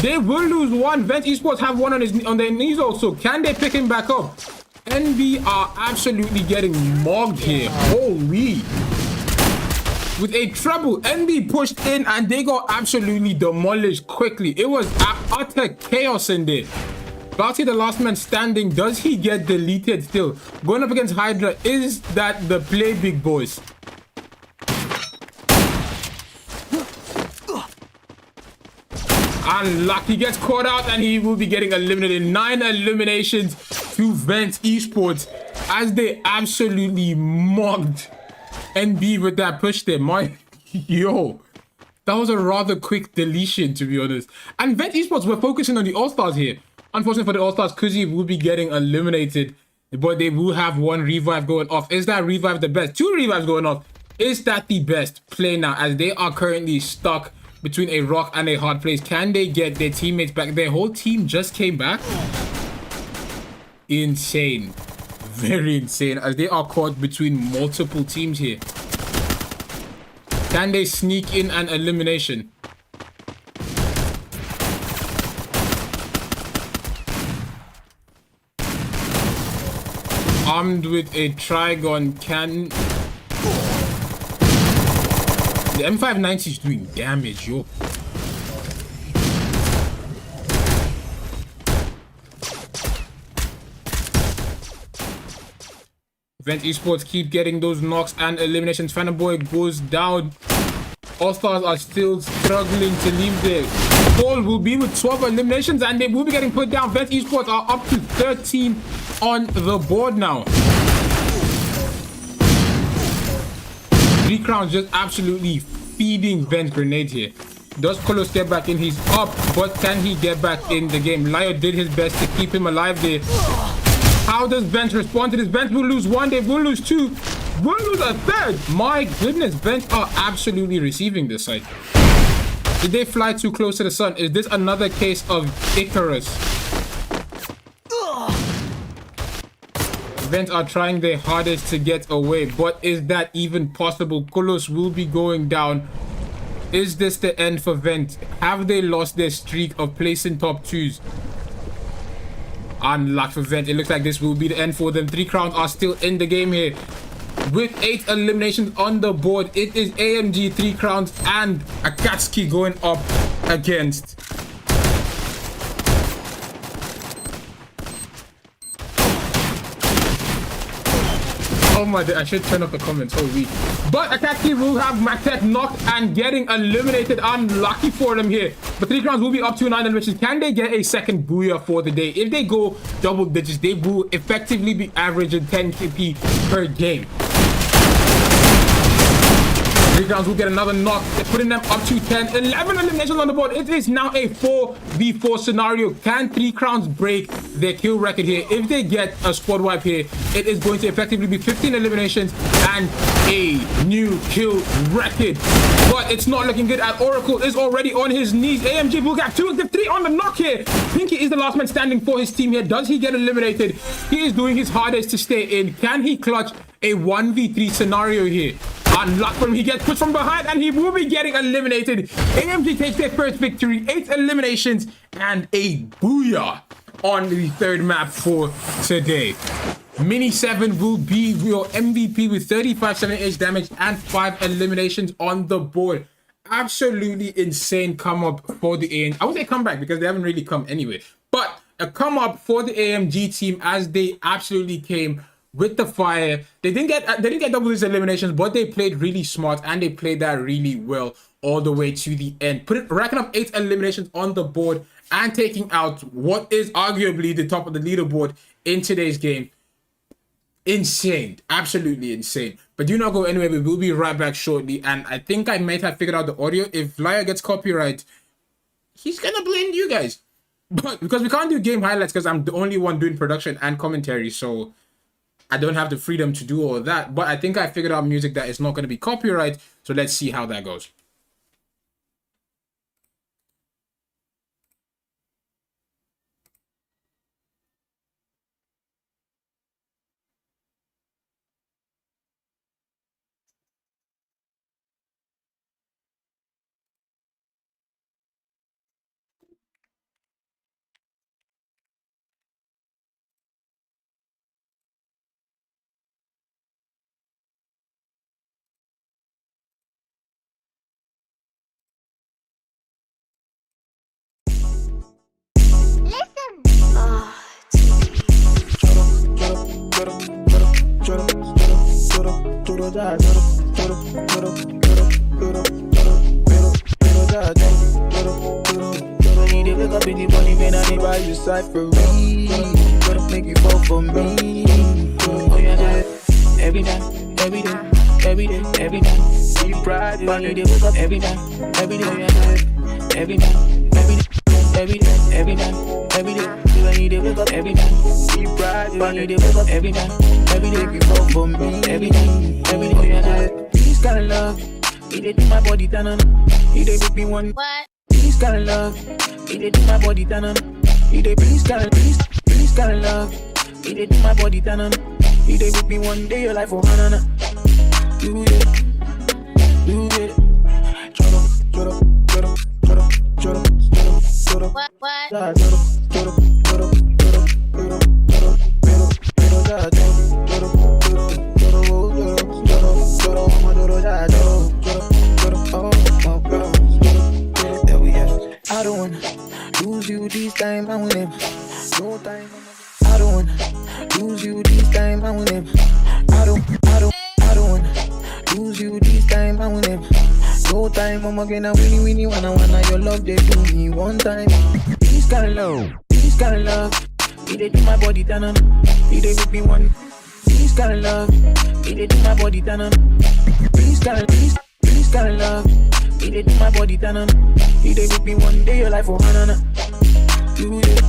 They will lose one. Vent Esports have one on their knees also. Can they pick him back up? NB are absolutely getting mogged here. Holy. With a treble, NB pushed in and they got absolutely demolished quickly. It was utter chaos in there. Bounty, the last man standing. Does he get deleted still? Going up against Hydra. Is that the play, big boys? Unlucky. He gets caught out and he will be getting eliminated. 9 eliminations to Vent Esports as they absolutely mocked NB with that push there. Yo. That was a rather quick deletion, to be honest. And Vent Esports were focusing on the All-Stars here. Unfortunately for the All-Stars, Kuzi will be getting eliminated, but they will have one revive going off. Is that revive the best? 2 revives going off. Is that the best play now, as they are currently stuck between a rock and a hard place? Can they get their teammates back? Their whole team just came back. Insane. Very insane, as they are caught between multiple teams here. Can they sneak in an elimination? Armed with a Trigon, can... The M590 is doing damage, yo. Vent Esports keep getting those knocks and eliminations. Phantom Boy goes down. All-Stars are still struggling to leave there. Paul will be with 12 eliminations and they will be getting put down. Vent Esports are up to 13 on the board now. 3 crowns just absolutely feeding Vent Grenade here. Does Kolos get back in? He's up, but can he get back in the game? Lyo did his best to keep him alive there. How does Vent respond to this? Vent will lose 1, they will lose 2, will lose a 3rd. My goodness, Vent are absolutely receiving this side. Did they fly too close to the sun? Is this another case of Icarus? Vent are trying their hardest to get away, but is that even possible? Kolos will be going down. Is this the end for Vent? Have they lost their streak of placing top 2s? Unlucky for Vent. It looks like this will be the end for them. 3 crowns are still in the game here. With 8 eliminations on the board, it is AMG, 3 crowns, and Akatsuki going up against oh my god, I should turn off the comments. Holy. But Akatsuki will have Matek knocked and getting eliminated. Unlucky for them here. But 3 crowns will be up to 9 eliminations. Can they get a second booyah for the day? If they go double digits, they will effectively be averaging 10 KP per game. 3 crowns will get another knock. They're putting them up to 10. 11 eliminations on the board. It is now a 4v4 scenario. Can 3 crowns break their kill record here? If they get a squad wipe here, it is going to effectively be 15 eliminations and a new kill record. But it's not looking good at Oracle is already on his knees. AMG will get 2 of 3 on the knock here. Pinky is the last man standing for his team here. Does he get eliminated? He is doing his hardest to stay in. Can he clutch a 1v3 scenario here? Unlucky for him. He gets pushed from behind and he will be getting eliminated. AMG takes their first victory. 8 eliminations and a booyah on the 3rd map for today. Mini 7 will be your MVP with 3578 damage and 5 eliminations on the board. Absolutely insane come up for the AMG. I would say comeback because they haven't really come anyway. But a come up for the AMG team as they absolutely came with the fire. They didn't get double these eliminations, but they played really smart and they played that really well all the way to the end. Racking up 8 eliminations on the board and taking out what is arguably the top of the leaderboard in today's game. Insane, absolutely insane. But do not go anywhere. We will be right back shortly, and I think I might have figured out the audio. If Lyo gets copyright, he's gonna blame you guys, but because we can't do game highlights because I'm the only one doing production and commentary, so I don't have the freedom to do all of that. But I think I figured out music that is not going to be copyright. So let's see how that goes. Make you fall for me. Oh yeah, every night, every day, every day, every night. See pride, but you wake up every night, every day, every night, every day, every day, every night, every day. You need to wake up every night. See pride, but you wake up every night, every day. Make you fall for me, every day, every day. Oh yeah, this kind of love, it did my body turn on. It did make me want. This kind of love, it did my body turn on. It did please kind of love. It did my body turn on. It did with me one day your life for Hanana. Do it. I don't wanna lose you this time, I win him. No time. I don't wanna lose you this time, I win him. I don't wanna lose you this time, I win him. No time, I'm gonna winnie wanna your love they do me one time. This kind of love, it did do my body turn on. It did with me one. This kind of love, it did do my body turn on. This kind of love, it did do my body turn on. It did with me one day your life for Hanana. Do it.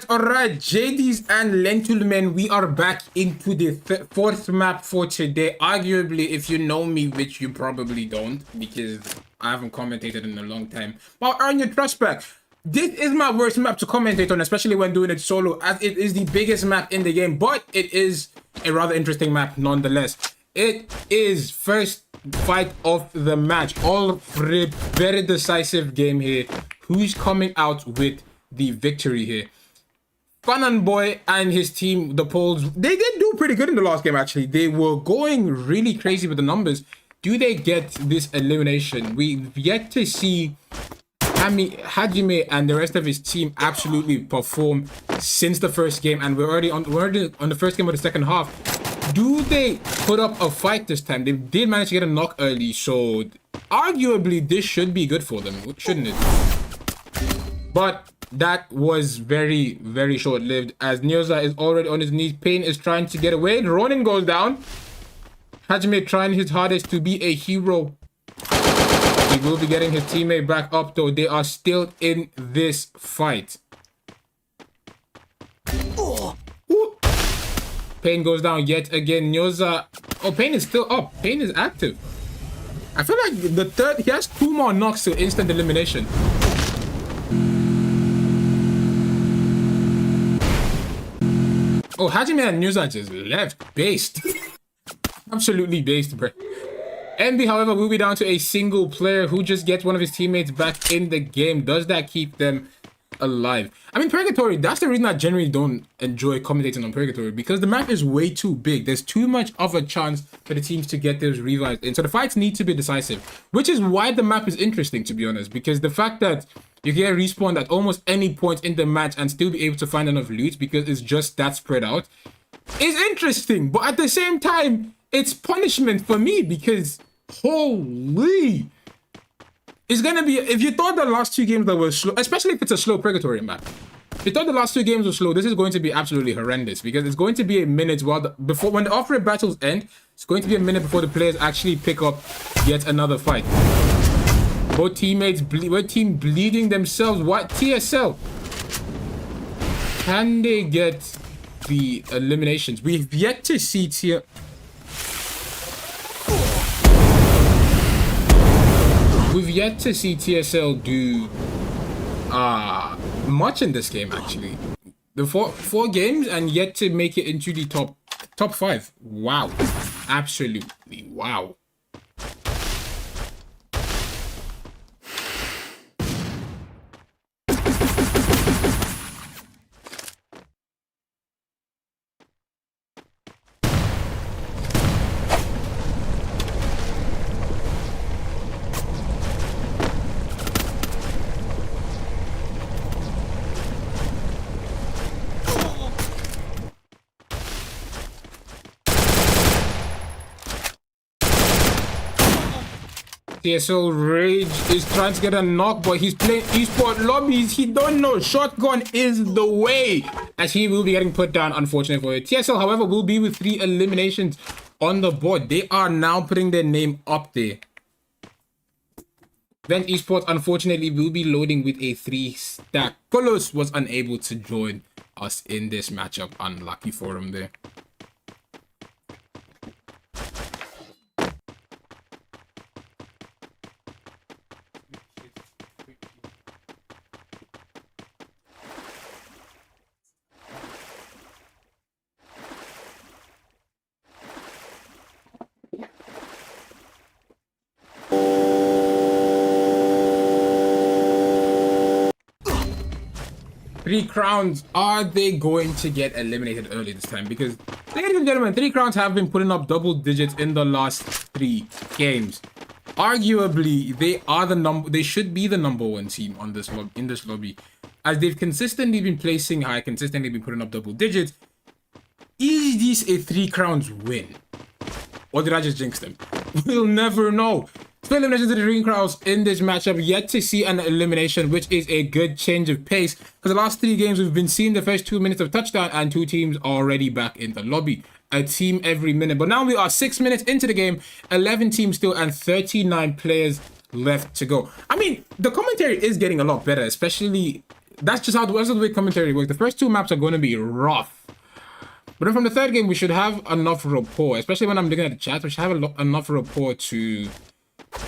Alright, JDs and Lentilmen, we are back into the fourth map for today. Arguably, if you know me, which you probably don't, because I haven't commentated in a long time, but earn your trust back. This is my worst map to commentate on, especially when doing it solo, as it is the biggest map in the game, but it is a rather interesting map nonetheless. It is first fight of the match. All very decisive game here. Who's coming out with the victory here? Fanan Boy and his team, the Poles, they did do pretty good in the last game actually. They were going really crazy with the numbers. Do they get this elimination? We've yet to see Hajime and the rest of his team absolutely perform since the first game, and we're already on the first game of the second half. Do they put up a fight this time? They did manage to get a knock early, so arguably this should be good for them, shouldn't it? But that was very, very short-lived, as Nyoza is already on his knees. Pain is trying to get away. Ronin goes down. Hajime trying his hardest to be a hero. He will be getting his teammate back up, though. They are still in this fight. Ooh. Pain goes down yet again. Nyoza... Oh, Pain is still up. Pain is active. I feel like the third... He has 2 more knocks to instant elimination. Oh, Hajime and Nusa just left. Based. Absolutely based, bro. Envy, however, will be down to a single player who just gets one of his teammates back in the game. Does that keep them alive? I mean, Purgatory, that's the reason I generally don't enjoy commentating on Purgatory, because the map is way too big. There's too much of a chance for the teams to get those revives in. So the fights need to be decisive, which is why the map is interesting, to be honest, because the fact that you can get respawned at almost any point in the match and still be able to find enough loot because it's just that spread out is interesting. But at the same time, it's punishment for me because holy, it's gonna be, if you thought the last two games that were slow, especially if it's a slow Purgatory map, if you thought the last two games were slow, this is going to be absolutely horrendous because it's going to be a minute before when the off-rate battles end. It's going to be a minute before the players actually pick up yet another fight. Both teammates both team bleeding themselves. What TSL? Can they get the eliminations? We've yet to see We've yet to see TSL do much in this game, actually. The four games and yet to make it into the top 5. Wow. Absolutely wow. TSL Rage is trying to get a knock, but he's playing esport lobbies. He don't know shotgun is the way, as he will be getting put down, unfortunately for it. TSL, however, will be with 3 eliminations on the board. They are now putting their name up there. Vent Esports, unfortunately, will be loading with a 3-stack. Kolos was unable to join us in this matchup. Unlucky for him there. Three Crowns, are they going to get eliminated early this time? Because, ladies and gentlemen, 3 Crowns have been putting up double digits in the last 3 games. Arguably, they should be the #1 team on this in this lobby, as they've consistently been placing high, consistently been putting up double digits. Is this a 3 Crowns win? Or did I just jinx them? We'll never know. 2 eliminations to the 3 Crowns in this matchup. Yet to see an elimination, which is a good change of pace. For the last 3 games, we've been seeing the first 2 minutes of touchdown and 2 teams already back in the lobby. A team every minute. But now we are 6 minutes into the game. 11 teams still and 39 players left to go. I mean, the commentary is getting a lot better, especially... That's just how the way commentary works. The first 2 maps are going to be rough. But then from the 3rd game, we should have enough rapport. Especially when I'm looking at the chat, we should have enough rapport to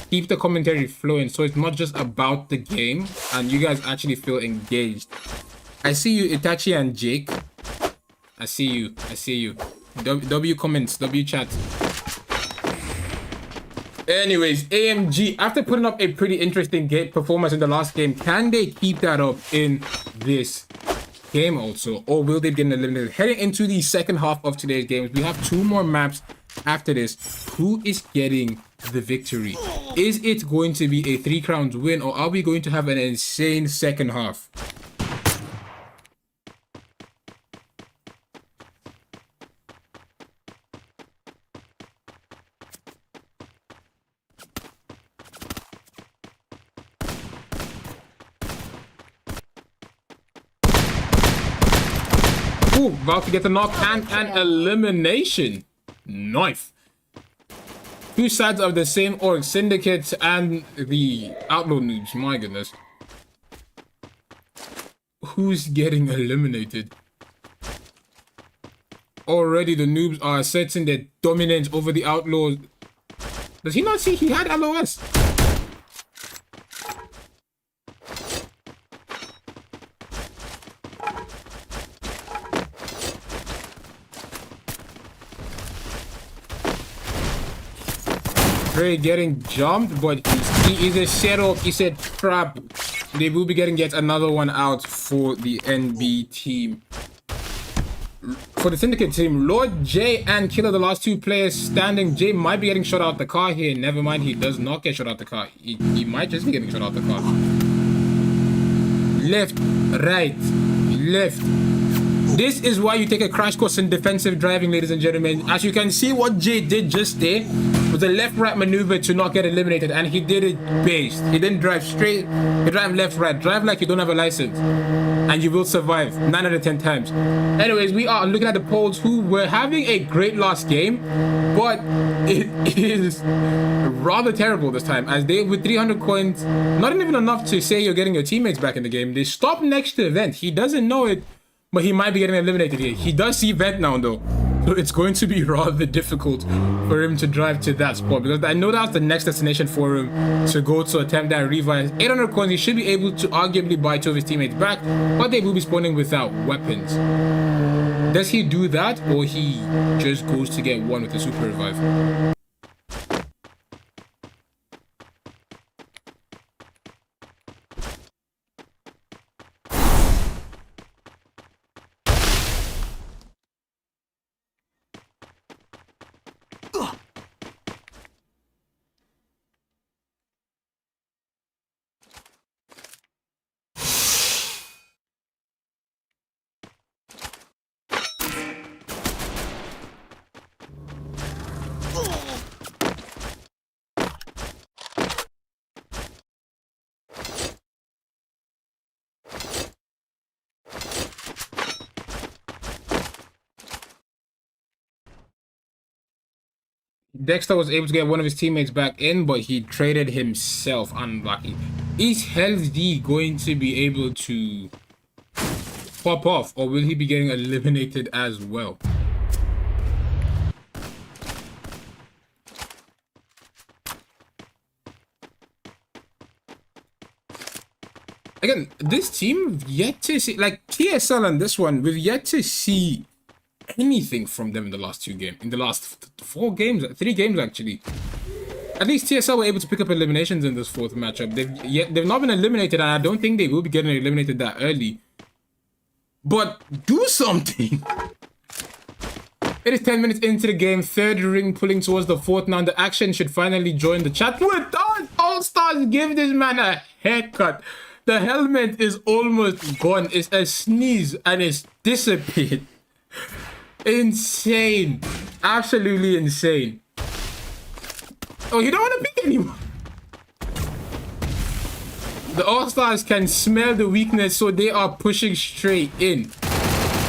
keep the commentary flowing, so it's not just about the game and you guys actually feel engaged. I see you, Itachi and Jake. I see you. W comments, W chat. Anyways, AMG, after putting up a pretty interesting performance in the last game, can they keep that up in this game also, or will they get eliminated? Heading into the second half of today's games, we have 2 more maps after this. Who is getting the victory? Is it going to be a 3 Crowns win, or are we going to have an insane second half? Ooh, about to get the knock and an elimination. Knife. 2 sides of the same org, Syndicate and the Outlaw Noobs. My goodness. Who's getting eliminated? Already the Noobs are asserting their dominance over the Outlaws. Does he not see he had LOS? Trey getting jumped, but he is a setup. He said trap. They will be getting yet another one out for the NB team. For the Syndicate team, Lord J and Killer, the last two players standing. J might be getting shot out the car here. Never mind, he does not get shot out the car. He might just be getting shot out the car. Left, right, left. This is why you take a crash course in defensive driving, ladies and gentlemen. As you can see, what Jay did just there was a left-right maneuver to not get eliminated, and he did it based. He didn't drive straight. He drive left-right. Drive like you don't have a license, and you will survive 9 out of 10 times. Anyways, we are looking at the polls who were having a great last game, but it is rather terrible this time, as they, with 300 coins, not even enough to say you're getting your teammates back in the game. They stopped next to Vent. He doesn't know it, but he might be getting eliminated here. He does see Vent now, though. So it's going to be rather difficult for him to drive to that spot, because I know that's the next destination for him to go to attempt that revive. 800 coins, he should be able to arguably buy 2 of his teammates back, but they will be spawning without weapons. Does he do that, or he just goes to get one with the super revive? Dexter was able to get one of his teammates back in, but he traded himself. Unlucky. Is Healthy going to be able to pop off, or will he be getting eliminated as well? Again, this team yet to see, like TSL and this one, we've yet to see anything from them in the last 2 games, in the last 4 games, 3 games actually. At least TSL were able to pick up eliminations in this 4th matchup. They've not been eliminated, and I don't think they will be getting eliminated that early. But do something. It is 10 minutes into the game, 3rd ring pulling towards the 4th now. The action should finally join the chat. With All-Stars, give this man a haircut. The helmet is almost gone. It's a sneeze and it's disappeared. Insane. Absolutely insane. Oh, you don't want to pick anymore. The All-Stars can smell the weakness, so they are pushing straight in.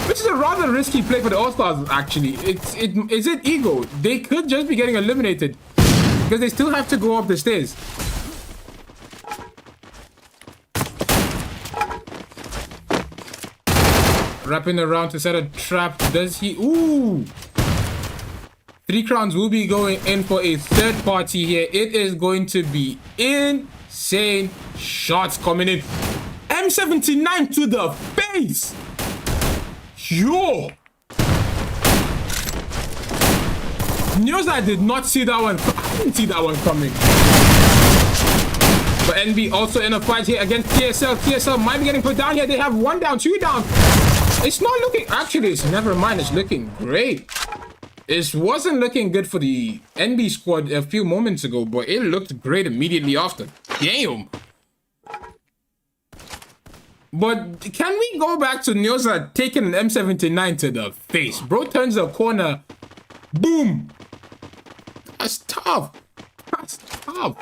Which is a rather risky play for the All-Stars, actually. Is it ego? They could just be getting eliminated, because they still have to go up the stairs. Wrapping around to set a trap. Does he? Ooh! 3 crowns will be going in for a 3rd party here. It is going to be insane shots coming in. M79 to the face! Yo! News, I did not see that one. I didn't see that one coming. But NB also in a fight here against TSL. TSL might be getting put down here. They have 1 down, 2 down. It's not looking... Actually, it's never mind. It's looking great. It wasn't looking good for the NB squad a few moments ago, but it looked great immediately after. Damn. But can we go back to Nyosa taking an M79 to the face? Bro turns a corner. Boom. That's tough. That's tough.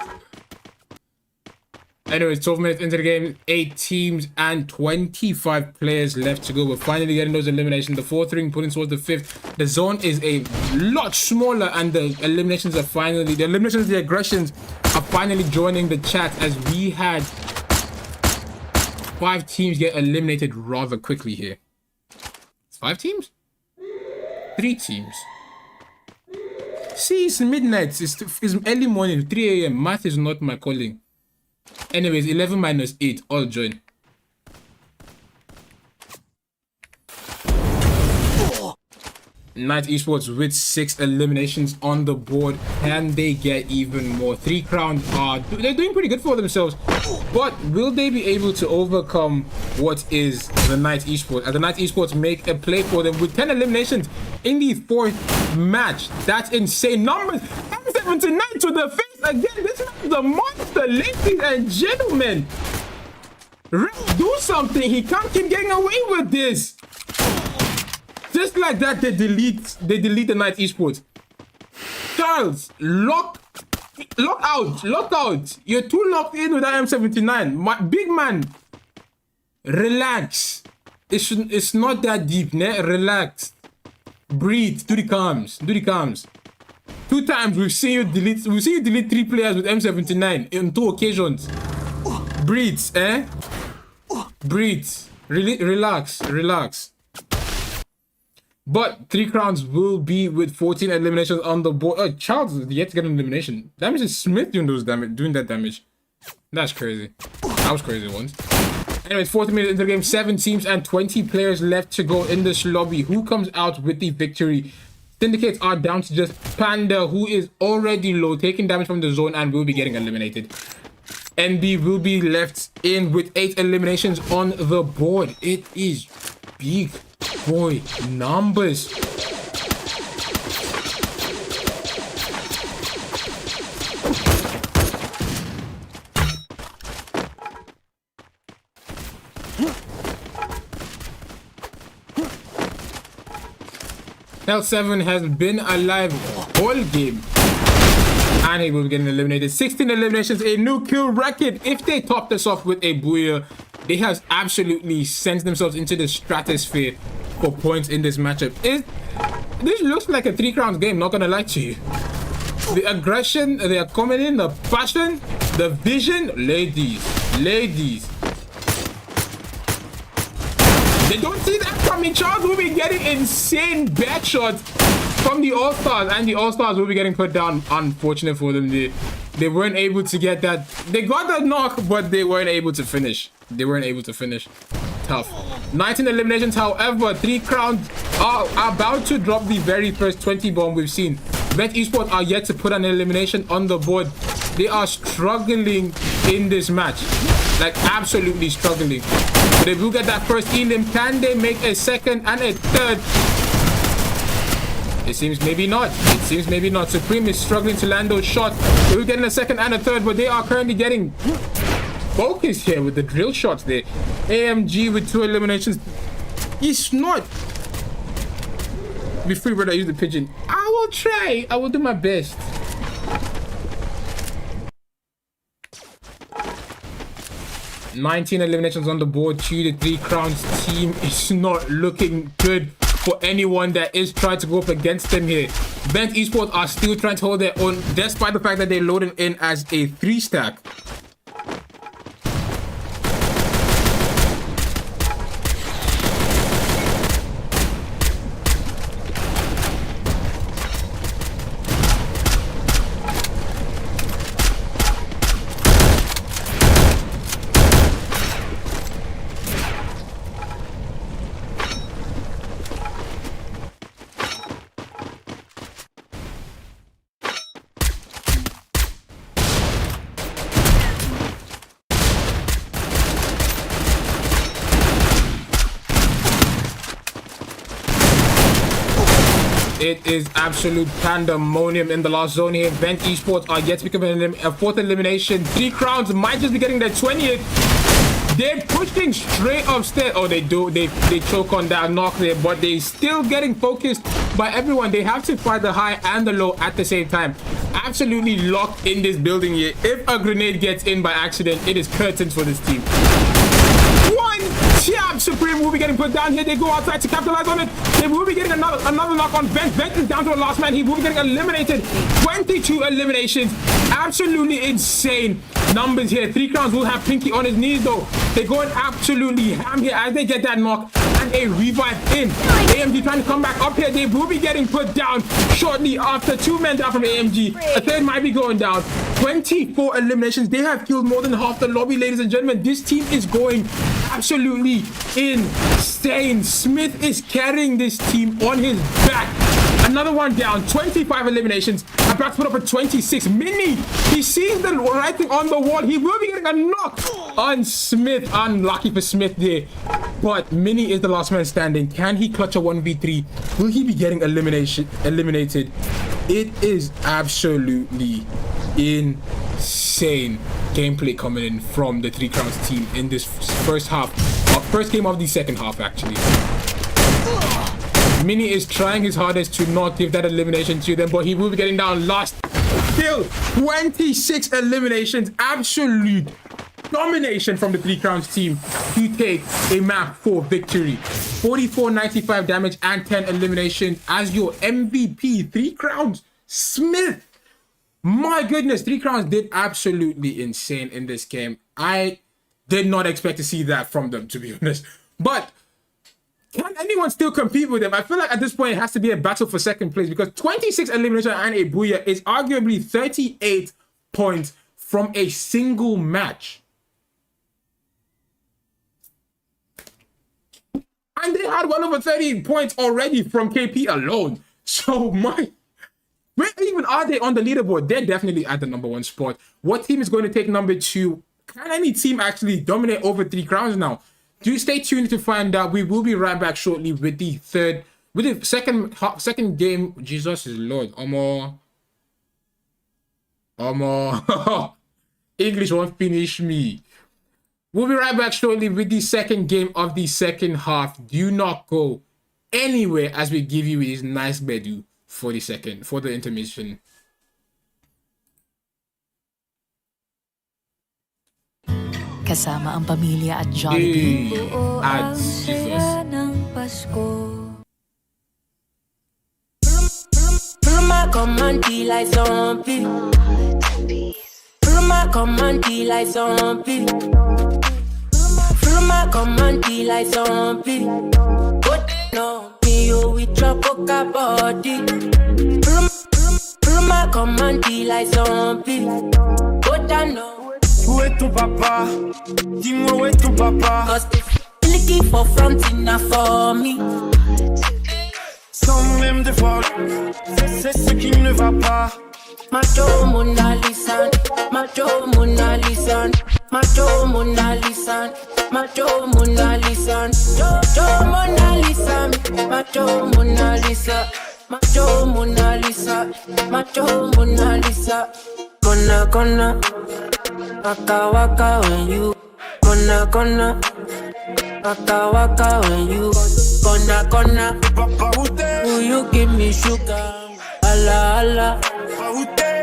Anyways, 12 minutes into the game, 8 teams and 25 players left to go. We're finally getting those eliminations. The 4th ring pulling towards the 5th. The zone is a lot smaller, and the eliminations are finally... The eliminations, the aggressions are finally joining the chat, as we had 5 teams get eliminated rather quickly here. 5 teams? 3 teams. See, it's midnight. It's early morning, 3 a.m. Math is not my calling. Anyways, 11 minus 8, all join. Knight Esports with 6 eliminations on the board. Can they get even more? 3 crowns are they're doing pretty good for themselves, but will they be able to overcome what is the Knight Esports? As the Knight Esports make a play for them with 10 eliminations in the 4th match. That's insane numbers. 79 to the face again. This is the monster, ladies and gentlemen. Do something. He can't keep getting away with this. Just like that, they delete the Knight Esports. Charles, lock out. You're too locked in with that M79. My big man, relax. It's not that deep, ne? Relax. Breathe. Do the calms. 2 times we've seen you delete 3 players with M79 in 2 occasions. Breathe, eh? Breathe. Relax. But 3 crowns will be with 14 eliminations on the board. Charles is yet to get an elimination. That means it's Smith doing that damage. That's crazy. That was crazy once. Anyways, 40 minutes into the game, 7 teams and 20 players left to go in this lobby. Who comes out with the victory? Syndicates are down to just Panda, who is already low, taking damage from the zone and will be getting eliminated. NB will be left in with 8 eliminations on the board. It is big boy numbers. L7 has been alive all game, and he will be getting eliminated. 16 eliminations, a new kill record. If they top this off with a Booyah, they have absolutely sent themselves into the stratosphere for points in this matchup. This looks like a 3 crowns game, not gonna lie to you. The aggression, they are coming in, the passion, the vision. Ladies. They don't see that coming. Charles will be getting insane back shots from the All-Stars, and the All-Stars will be getting put down. Unfortunate for them. They weren't able to get that. They got that knock, but they weren't able to finish. Tough. 19 eliminations, however, 3 crowns are about to drop the very first 20 bomb we've seen. Vent Esports are yet to put an elimination on the board. They are struggling in this match. Like, absolutely struggling. But they will get that first elim. Can they make a second and a third? It seems maybe not. Supreme is struggling to land those shots. They will get in a second and a third, but they are currently getting focused here with the drill shots there. AMG with 2 eliminations. He's not. Be free, brother. Use the pigeon. I will try. I will do my best. $19 eliminations on the board to the 3 crowns team. Is not looking good for anyone that is trying to go up against them here. Vent Esports are still trying to hold their own, despite the fact that they loaded in as a 3-stack. It is absolute pandemonium in the last zone here. Vent Esports are yet to become a 4th elimination. 3 crowns might just be getting their 20th. They're pushing straight upstairs. Oh, they choke on that knock there, but they still getting focused by everyone. They have to fight the high and the low at the same time. Absolutely locked in this building here. If a grenade gets in by accident, it is curtains for this team. Champ Supreme will be getting put down here. They go outside to capitalize on it. They will be getting another knock on Vent. Vent is down to the last man. He will be getting eliminated. 22 eliminations. Absolutely insane numbers here. 3 crowns will have Pinky on his knees though. They're going absolutely ham here as they get that knock and a revive in. AMG trying to come back up here. They will be getting put down shortly after. 2 men down from AMG. A third might be going down. 24 eliminations. They have killed more than half the lobby, ladies and gentlemen. This team is going absolutely insane. Smith is carrying this team on his back. Another one down. 25 eliminations. About to put up a 26. Mini, he sees the writing on the wall. He will be getting a knock on Smith. Unlucky for Smith there. But Mini is the last man standing. Can he clutch a 1v3? Will he be getting eliminated? It is absolutely insane gameplay coming in from the 3 Crowns team in this first game of the second half, actually. Mini is trying his hardest to not give that elimination to them, but he will be getting down last. Still, 26 eliminations. Absolute domination from the 3 Crowns team to take a map 4 victory. 44.95 damage and 10 eliminations as your MVP. 3 Crowns Smith. My goodness, 3 Crowns did absolutely insane in this game. I did not expect to see that from them, to be honest. But can anyone still compete with them? I feel like at this point it has to be a battle for second place, because 26 elimination and a booyah is arguably 38 points from a single match. And they had well over 30 points already from KP alone. So where even are they on the leaderboard? They're definitely at the number 1 spot. What team is going to take number 2? Can any team actually dominate over 3 Crowns now? Do stay tuned to find out. We will be right back shortly with the second game. Jesus is Lord. English won't finish me. We'll be right back shortly with the second game of the second half. Do not go anywhere as we give you this nice bedu for the intermission. Kasama ang pamilya at Jollibee. Buo ang saya ng Pasko. Pluma come and tea like zombie. Pluma come and tea like zombie. Pluma come and tea like zombie. But no, me you with your coca body. Pluma come and tea like zombie. But I know. Où est ton papa? Dis-moi où est ton papa? Cause they looking for something for me. Sans même devoir, c'est ce qui ne va pas. Macho Mona Lisa, Macho Mona Lisa, Macho Mona Lisa, Macho Mona Lisa, Macho Mona Lisa, Macho Mona Lisa, Macho Mona Lisa, Macho Mona Lisa. Gonna waka waka when you gonna waka waka when you gonna Papa où t'es? will you give me sugar? Allah Allah. Papa où t'es?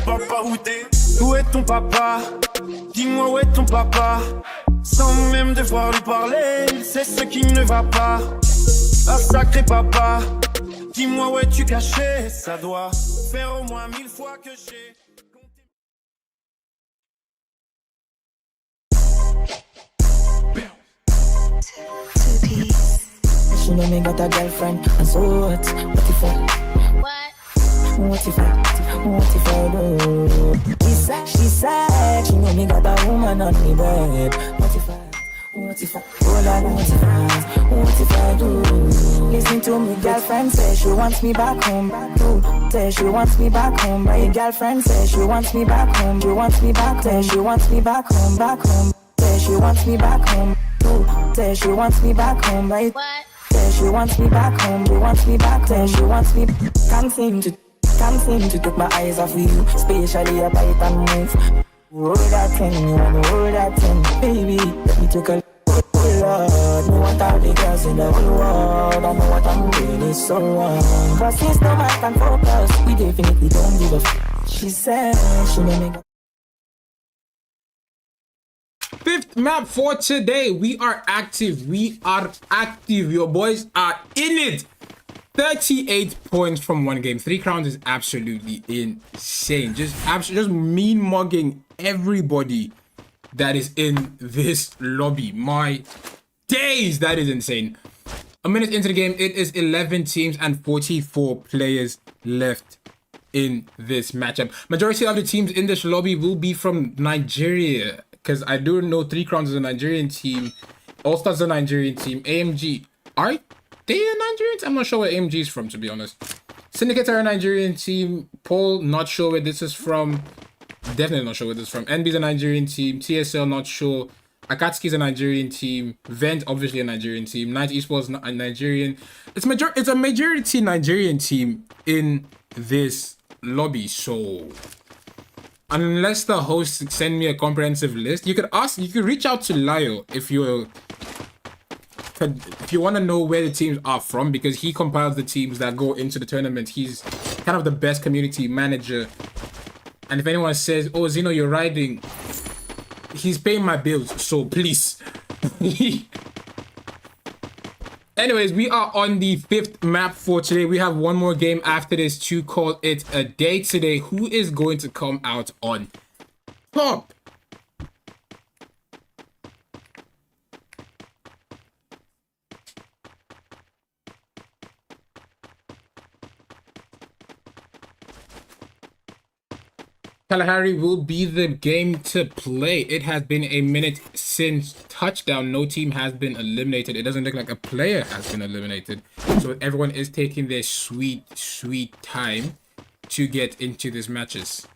Papa où t'es? Où est ton papa? Dis-moi où est ton papa? Sans même devoir lui parler, c'est ce qui ne va pas. Ah sacré papa, dis-moi où es-tu caché? Ça doit faire au moins 1000 fois que j'ai. She know me got a girlfriend, and so what? What if I? What if I do? She said, she know me got a woman on me bed. What if I? Oh Lord, what if I do? Listen to me, girlfriend say she wants me back home. Say she wants me back home. My girlfriend say she wants me back home. She wants me back. Say she wants me back home. Say she wants me back home. Say she wants me back home. Right? Say she wants me back home. She wants me back. Say she wants me. Can't seem to take my eyes off you, especially a bite and move. Roll that thing, you wanna roll that thing, baby. Let me take a Lord, know what all the girls in the whole world. I know what I'm doing is so wrong. But since no man can focus, we definitely don't give a f. She said she may make. Fifth map for today. We are active. Your boys are in it. 38 points from one game. 3 Crowns is absolutely insane. Just mean mugging everybody that is in this lobby. My days, that is insane. A minute into the game, it is 11 teams and 44 players left in this matchup. Majority of the teams in this lobby will be from Nigeria, because I do know 3 Crowns is a Nigerian team. All Stars is a Nigerian team. AMG, they a Nigerian? I'm not sure where AMG is from, to be honest. Syndicates are a Nigerian team. Paul, not sure where this is from. Definitely not sure where this is from. NB's a Nigerian team. TSL, not sure. Akatsuki's a Nigerian team. Vent, obviously a Nigerian team. Night Esports, a Nigerian. It's a majority Nigerian team in this lobby. So, unless the hosts send me a comprehensive list, you could reach out to Lyle if you want to know where the teams are from, because he compiles the teams that go into the tournament. He's kind of the best community manager. And if anyone says, oh, Zeno, you're riding, he's paying my bills, so please. Anyways, we are on the 5th map for today. We have one more game after this to call it a day today. Who is going to come out on top? Kalahari will be the game to play. It has been a minute since touchdown. No team has been eliminated. It doesn't look like a player has been eliminated. So everyone is taking their sweet, sweet time to get into these matches.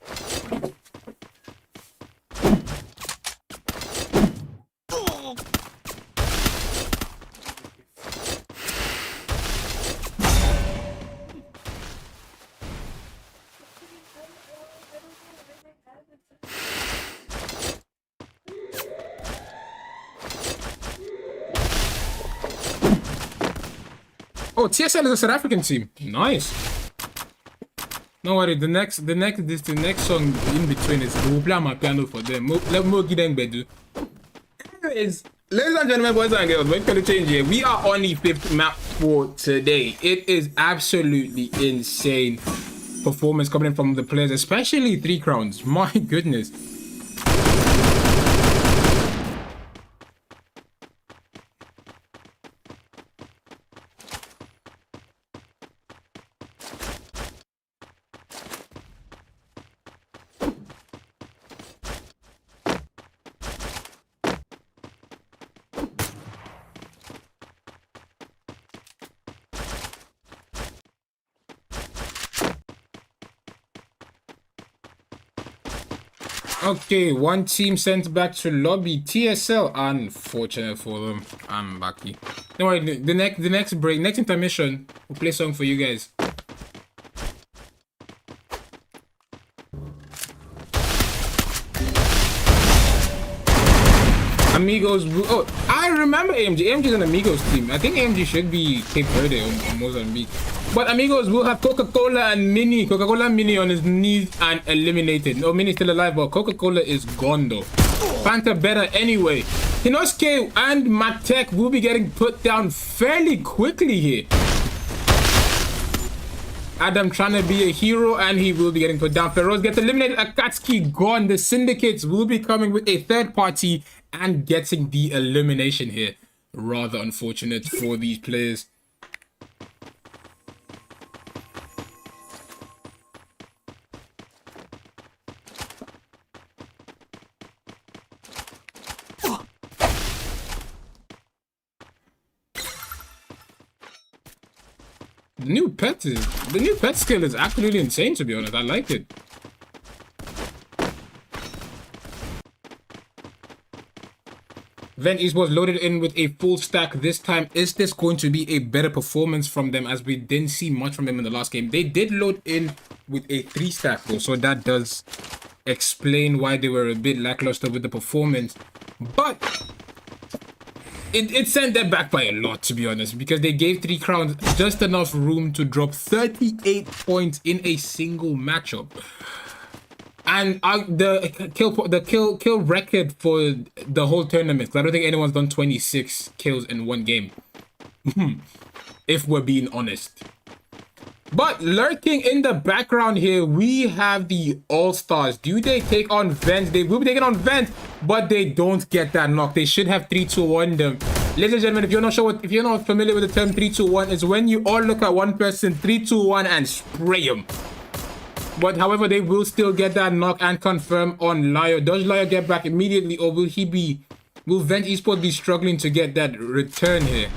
Oh, TSL is a South African team. Nice. No worry, the next song in between is we'll play my piano for them. Let me give them bedu. Anyways, ladies and gentlemen, boys and girls, we're going to change here. We are on the 5th map for today. It is absolutely insane performance coming from the players, especially 3 crowns. My goodness. Okay, one team sent back to lobby. TSL, unfortunate for them. I'm lucky. Don't worry, the next break, next intermission, we'll play a song for you guys. Amigos, oh, I remember AMG. AMG is an Amigos team. I think AMG should be Cape Verde or Mozambique. But Amigos will have Coca-Cola and Mini. Coca-Cola and Mini on his knees and eliminated. No, Mini's still alive, but Coca-Cola is gone though. Fanta better anyway. Hinosuke and Matek will be getting put down fairly quickly here. Adam trying to be a hero and he will be getting put down. Feroz gets eliminated. Akatsuki gone. The syndicates will be coming with a third party and getting the elimination here. Rather unfortunate for these players. The new pet skill is absolutely insane, to be honest. I like it. Vent Esports loaded in with a full stack this time. Is this going to be a better performance from them, as we didn't see much from them in the last game? They did load in with a 3 stack though, so that does explain why they were a bit lackluster with the performance. But it sent them back by a lot, to be honest, because they gave 3 crowns just enough room to drop 38 points in a single matchup. And the kill record for the whole tournament, I don't think anyone's done 26 kills in one game. If we're being honest. But lurking in the background here, we have the All-Stars. Do they take on Vent? They will be taking on Vent, but they don't get that knock. They should have 3-2-1 them. Ladies and gentlemen, if you're not familiar with the term 3-2-1, it's when you all look at one person, 3-2-1, and spray him. But however, they will still get that knock and confirm on Lyo. Does Lyo get back immediately, or will Vent Esports be struggling to get that return here?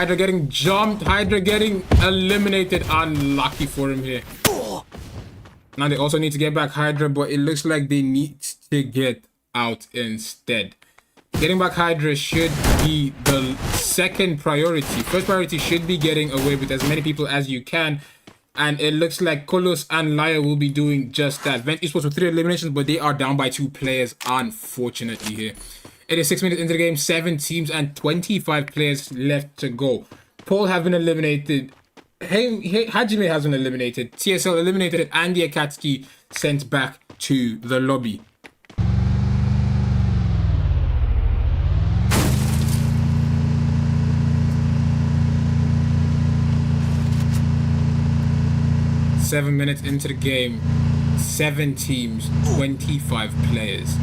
Hydra getting jumped. Hydra getting eliminated. Unlucky for him here. Now they also need to get back Hydra, but it looks like they need to get out instead. Getting back Hydra should be the second priority. First priority should be getting away with as many people as you can. And it looks like Kolos and Laya will be doing just that. Vent Esports with 3 eliminations, but they are down by 2 players, unfortunately here. It is 6 minutes into the game, 7 teams and 25 players left to go. Paul have been eliminated. Hajime has been eliminated. TSL eliminated, and the Akatsuki sent back to the lobby. Seven minutes into the game, 7 teams, 25 players.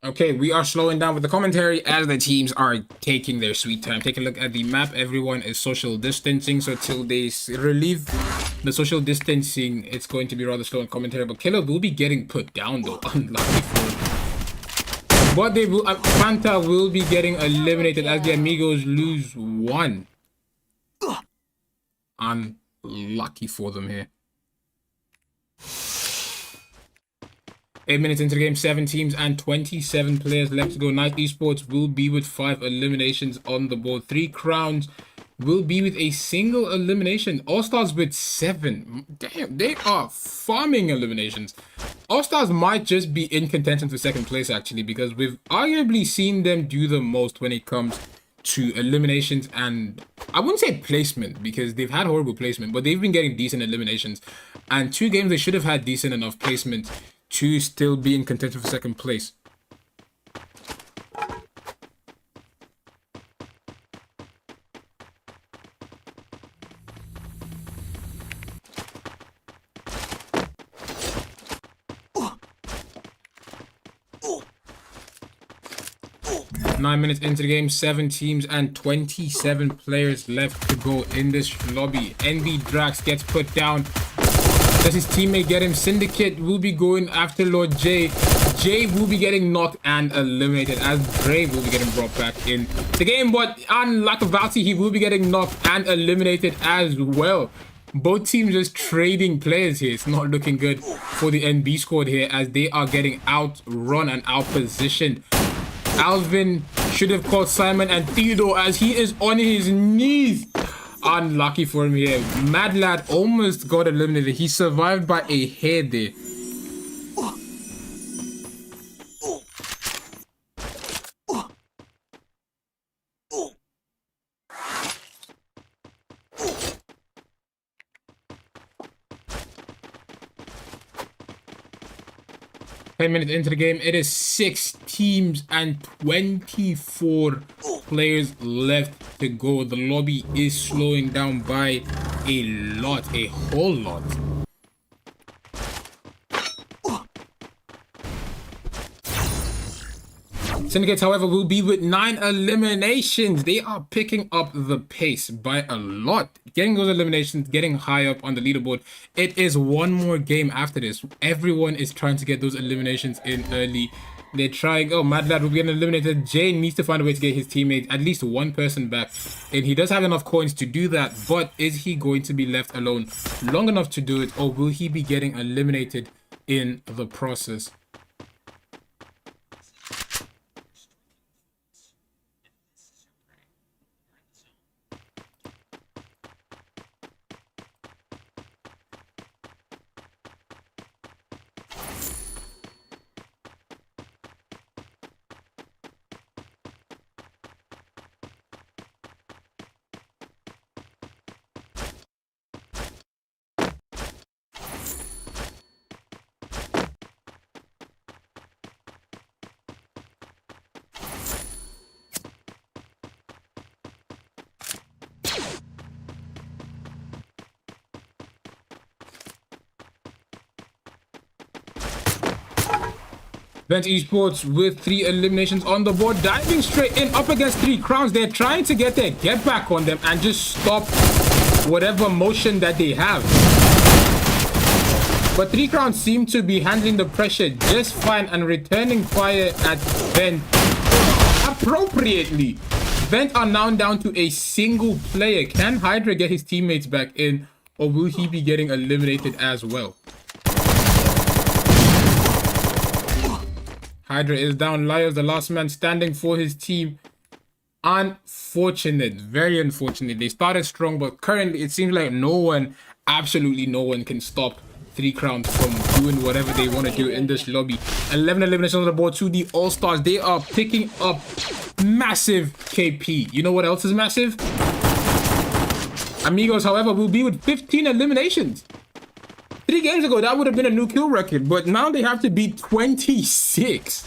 Okay, we are slowing down with the commentary as the teams are taking their sweet time. Take a look at the map. Everyone is social distancing, so till they relieve the social distancing, it's going to be rather slow in commentary. But Killer will be getting put down though, unlucky for him. But they will, Fanta will be getting eliminated as the Amigos lose 1. Unlucky for them here. 8 minutes into the game, 7 teams and 27 players left to go. Night Esports will be with 5 eliminations on the board. 3 Crowns will be with a single elimination. All-Stars with 7. Damn, they are farming eliminations. All-Stars might just be in contention for second place, actually, because we've arguably seen them do the most when it comes to eliminations and I wouldn't say placement because they've had horrible placement, but they've been getting decent eliminations. And 2 games they should have had decent enough placement to still be in contention for second place. Nine minutes into the game, 7 teams and 27 players left to go in this lobby. NB Drax gets put down. Does his teammate get him? Syndicate will be going after Lord J. J will be getting knocked and eliminated as Brave will be getting brought back in the game. But unlike Valti, he will be getting knocked and eliminated as well. Both teams just trading players here. It's not looking good for the NB squad here as they are getting outrun and outpositioned. Alvin should have caught Simon and Theodore as he is on his knees. Unlucky for him here. Mad Lad almost got eliminated. He survived by a hair there. Ten minutes into the game, it is 6 teams and 24 players left to go. The lobby is slowing down by a lot, a whole lot. Syndicates, however, will be with 9 eliminations. They are picking up the pace by a lot. Getting those eliminations, getting high up on the leaderboard. It is 1 more game after this. Everyone is trying to get those eliminations in early. They're trying. Oh, Mad Lad will be getting eliminated. Jay needs to find a way to get his teammate, at least 1 person back. And he does have enough coins to do that. But is he going to be left alone long enough to do it? Or will he be getting eliminated in the process? Vent Esports with 3 eliminations on the board, diving straight in up against 3 crowns. They're trying to get their get back on them and just stop whatever motion that they have. But 3 crowns seem to be handling the pressure just fine and returning fire at Vent appropriately. Vent are now down to a single player. Can Hydra get his teammates back in, or will he be getting eliminated as well? Hydra is down. Lyos, the last man standing for his team. Unfortunate. Very unfortunate. They started strong, but currently it seems like no one, absolutely no one can stop 3 crowns from doing whatever they want to do in this lobby. 11 eliminations on the board to the All-Stars. They are picking up massive KP. You know what else is massive? Amigos, however, will be with 15 eliminations. 3 games ago, that would have been a new kill record, but now they have to beat 26.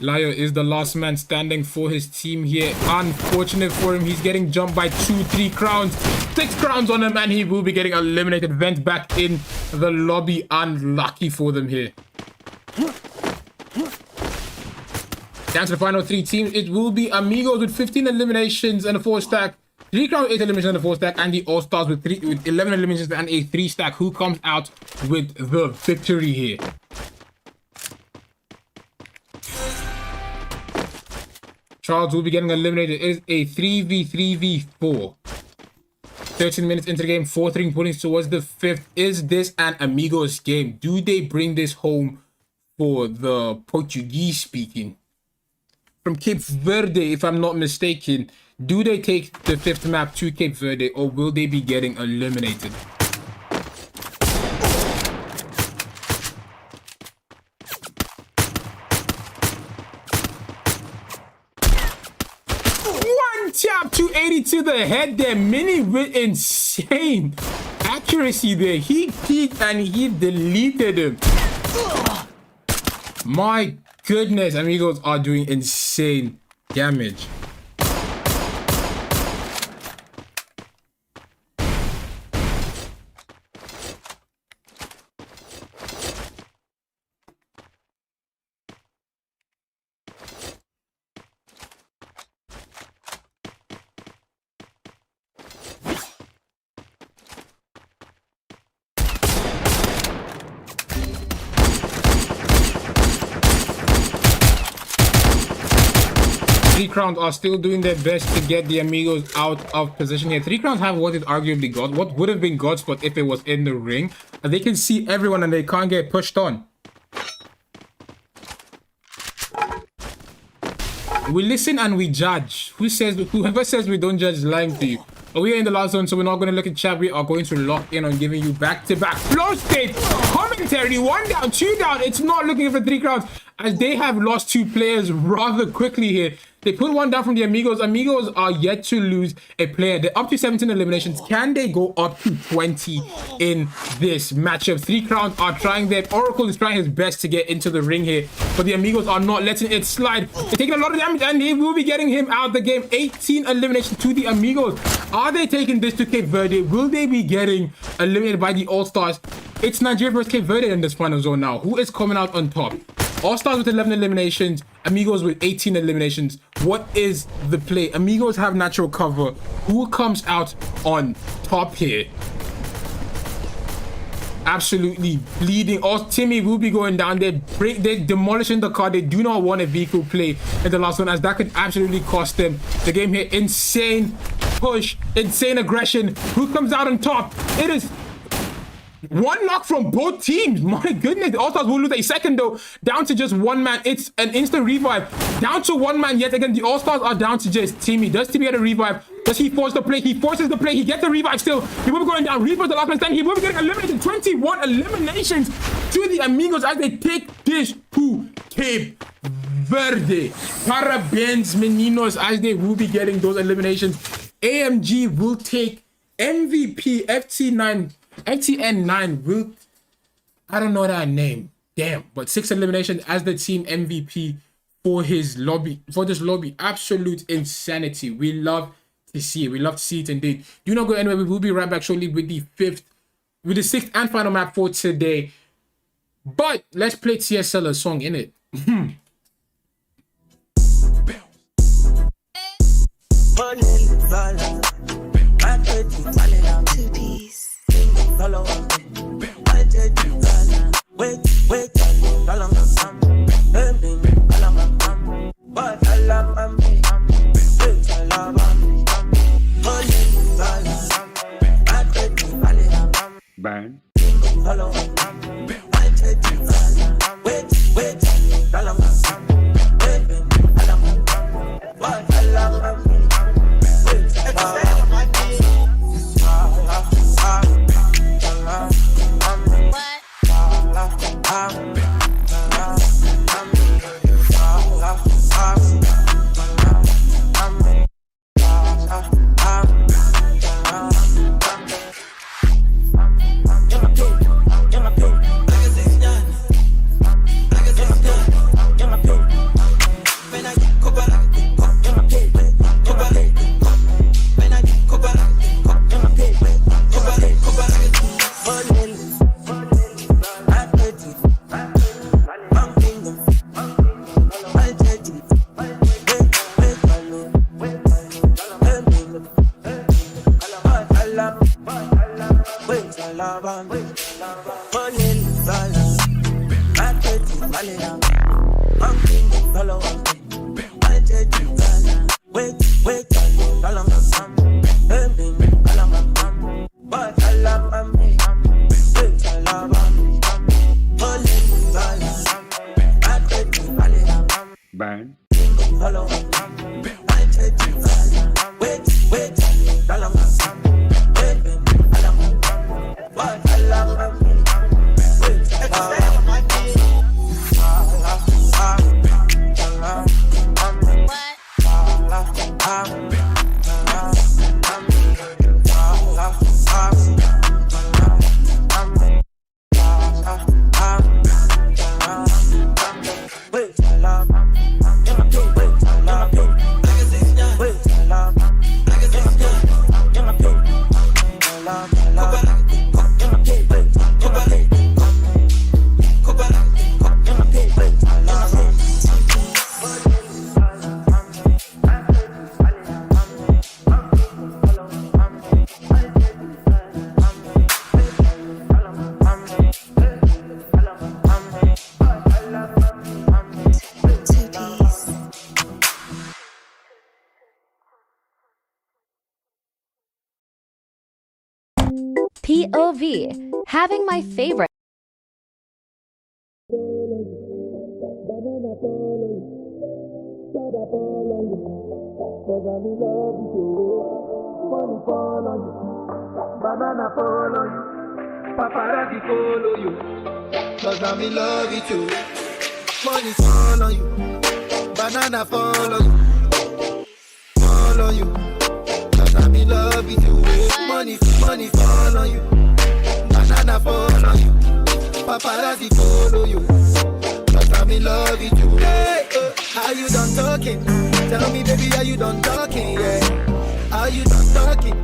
Lyo is the last man standing for his team here. Unfortunate for him, he's getting jumped by 2-3 crowns. 6 crowns on him, and he will be getting eliminated. Vent back in the lobby. Unlucky for them here. Down to the final 3 teams. It will be Amigos with 15 eliminations and a 4 stack. 3 crowns, 8 eliminations and a 4 stack, and the All-Stars with 11 eliminations and a 3 stack. Who comes out with the victory here? Charles will be getting eliminated. It is a 3v3v4. 13 minutes into the game, 4-3 points towards the 5th. Is this an Amigos game? Do they bring this home for the Portuguese speaking? From Cape Verde, if I'm not mistaken. Do they take the 5th map to Cape Verde, or will they be getting eliminated? One tap, 280 to the head there. Mini with insane accuracy there. He peeked and he deleted him. My goodness, Amigos are doing insane damage. Three crowns are still doing their best to get the Amigos out of position here. 3 crowns have what is arguably God, what would have been God's spot if it was in the ring. And they can see everyone and they can't get pushed on. We listen and we judge. Whoever says we don't judge is lying to you. But we are in the last zone, so we're not going to look at chat. We are going to lock in on giving you back-to-back flow state commentary. 1 down, 2 down. It's not looking for 3 crowns, as they have lost 2 players rather quickly here. They put 1 down from the Amigos. Amigos are yet to lose a player. They're up to 17 eliminations. Can they go up to 20 in this matchup? 3 crowns are trying their... Oracle is trying his best to get into the ring here, but the Amigos are not letting it slide. They're taking a lot of damage, and they will be getting him out of the game. 18 eliminations to the Amigos. Are they taking this to Cape Verde? Will they be getting eliminated by the All-Stars? It's Nigeria versus Cape Verde in this final zone now. Who is coming out on top? All-Stars with 11 eliminations, Amigos with 18 eliminations. What is the play? Amigos have natural cover. Who comes out on top here? Absolutely bleeding. Oh, Timmy will be going down. They're demolishing the car. They do not want a vehicle play in the last one, as that could absolutely cost them the game here. Insane push, insane aggression. Who comes out on top? It is 1 knock from both teams. My goodness. The All-Stars will lose a second though. Down to just 1 man. It's an instant revive. Down to 1 man yet again. The All-Stars are down to just Timmy. Does Timmy get a revive? Does he force the play? He forces the play. He gets the revive still. He will be going down. Reaper's the last man standing. He will be getting eliminated. 21 eliminations to the Amigos as they take this to Cape Verde. Parabéns, meninos, as they will be getting those eliminations. AMG will take MVP. FTN9 will, I don't know that name, damn, but 6 eliminations as the team MVP for his lobby, for this lobby. Absolute insanity. We love to see it. We love to see it indeed. Do not go anywhere. We will be right back shortly with the 5th with the 6th and final map for today. But let's play TSL's song in it. Burn. Burn. POV, having my favorite. Banana follow you, paparazzi follow you, 'cause I'm in love with you. Money follow you, banana follow you, follow you, 'cause I'm in love with you. Money follow you, banana follow you, paparazzi follow you, 'cause I'm in love with you. Hey, how you done talking? Tell me, baby, are you done talking? Yeah. Are you done talking?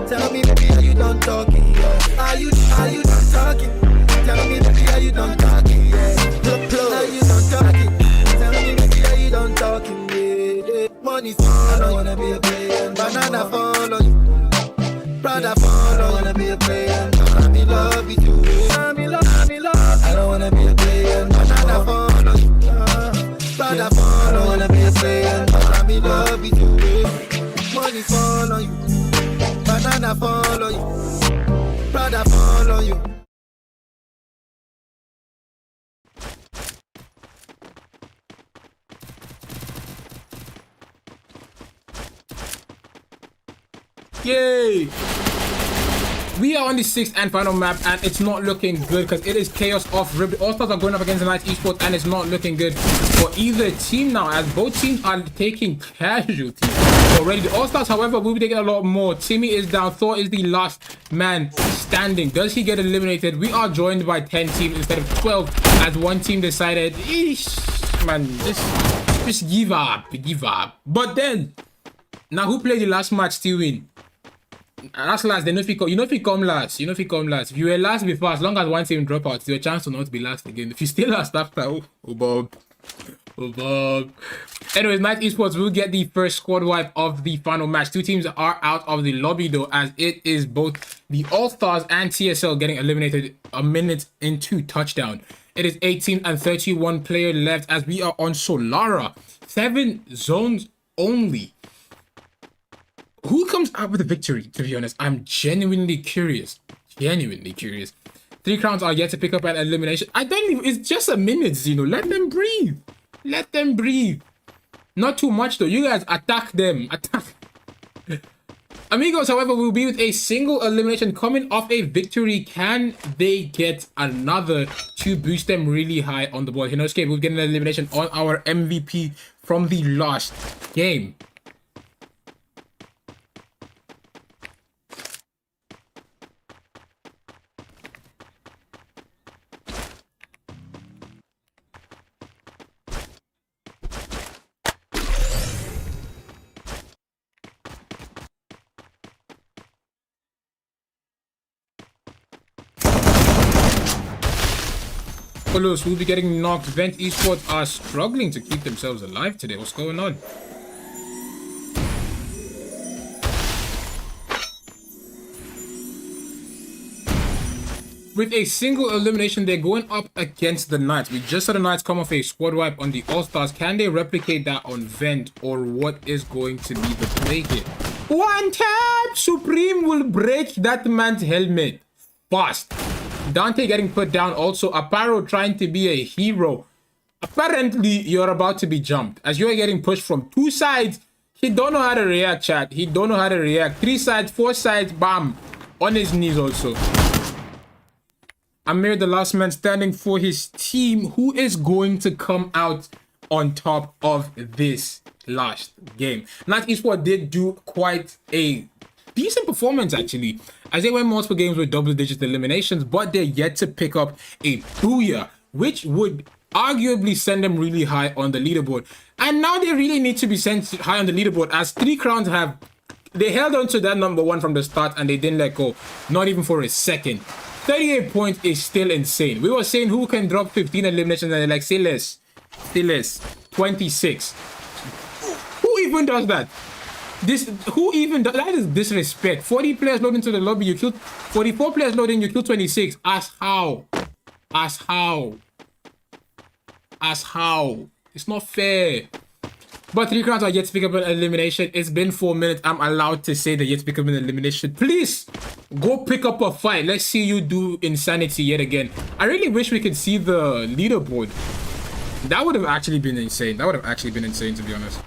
Tell me, baby, are you done talking? Yeah. Are you done talking? Tell me, baby, are you done talking? Yeah. Are you done talking? Tell me, baby, are you done talking? Yeah. Money follow, I don't wanna be a player. Banana follow you, brother follow. I don't wanna be a player. I'm in love with you. I'm in love. I don't wanna be a player. Banana follow you, brother follow. I don't wanna be a player. I'm in love with you. Money follow you, banana follow you, brother follow you. Yay! We are on the 6th and final map, and it's not looking good because it is chaos off rip. The All-Stars are going up against the Knights Esports, and it's not looking good for either team now, as both teams are taking casualties already. The All-Stars, however, will be taking a lot more. Timmy is down. Thor is the last man standing. Does he get eliminated? We are joined by 10 teams instead of 12, as one team decided, man, just give up. But then, now who played the last match to win? That's last. Then if you if you come last, if you come last. If you were last before, as long as one team drop out, it's your chance to not be last again. If you stay last after, oh Bob. Oh Bob. Anyways, Night Esports will get the first squad wipe of the final match. Two teams are out of the lobby though, as it is both the All-Stars and TSL getting eliminated a minute into touchdown. It is 18 and 31 player left as we are on Solara. 7 zones only. Who comes out with the victory, to be honest? I'm genuinely curious. Genuinely curious. 3 crowns are yet to pick up an elimination. I don't even... It's just a minute, Zeno. Let them breathe. Let them breathe. Not too much, though. You guys attack them. Attack. Amigos, however, will be with a single elimination coming off a victory. Can they get another to boost them really high on the board? Hinosuke will get an elimination on our MVP from the last game. Polos will be getting knocked. Vent Esports are struggling to keep themselves alive today. What's going on? With a single elimination, they're going up against the Knights. We just saw the Knights come off a squad wipe on the All-Stars. Can they replicate that on Vent, or what is going to be the play here? One tap! Supreme will break that man's helmet fast. Dante getting put down also. Aparo trying to be a hero. Apparently, you're about to be jumped. As you're getting pushed from 2 sides, he don't know how to react, chat. He don't know how to react. 3 sides, 4 sides, bam. On his knees also. Amir, the last man standing for his team. Who is going to come out on top of this last game? Night Esports did do quite a decent performance, actually, as they went multiple games with double-digit eliminations, but they're yet to pick up a booyah, which would arguably send them really high on the leaderboard. And now they really need to be sent high on the leaderboard, as 3 crowns have... They held on to that number 1 from the start, and they didn't let go, not even for a second. 38 points is still insane. We were saying who can drop 15 eliminations, and they're like, say less. Say less. 26. Who even does that? Who even does that? Is disrespect. 40 players load into the lobby, you killed 44 players loading, you killed 26. Ask how? Ask how? Ask how? It's not fair. But 3 crowns are yet to pick up an elimination. It's been 4 minutes. I'm allowed to say that yet to pick up an elimination. Please go pick up a fight. Let's see you do insanity yet again. I really wish we could see the leaderboard. That would have actually been insane. That would have actually been insane, to be honest.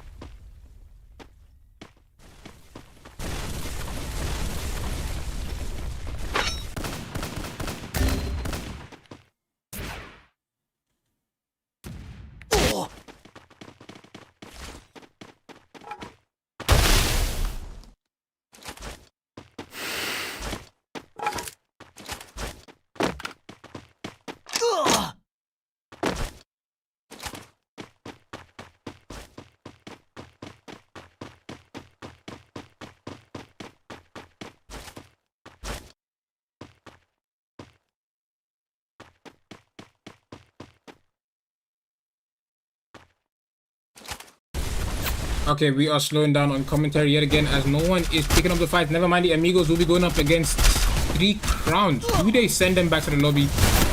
Okay, we are slowing down on commentary yet again as no one is picking up the fight. Never mind, the Amigos will be going up against 3 crowns. Do they send them back to the lobby?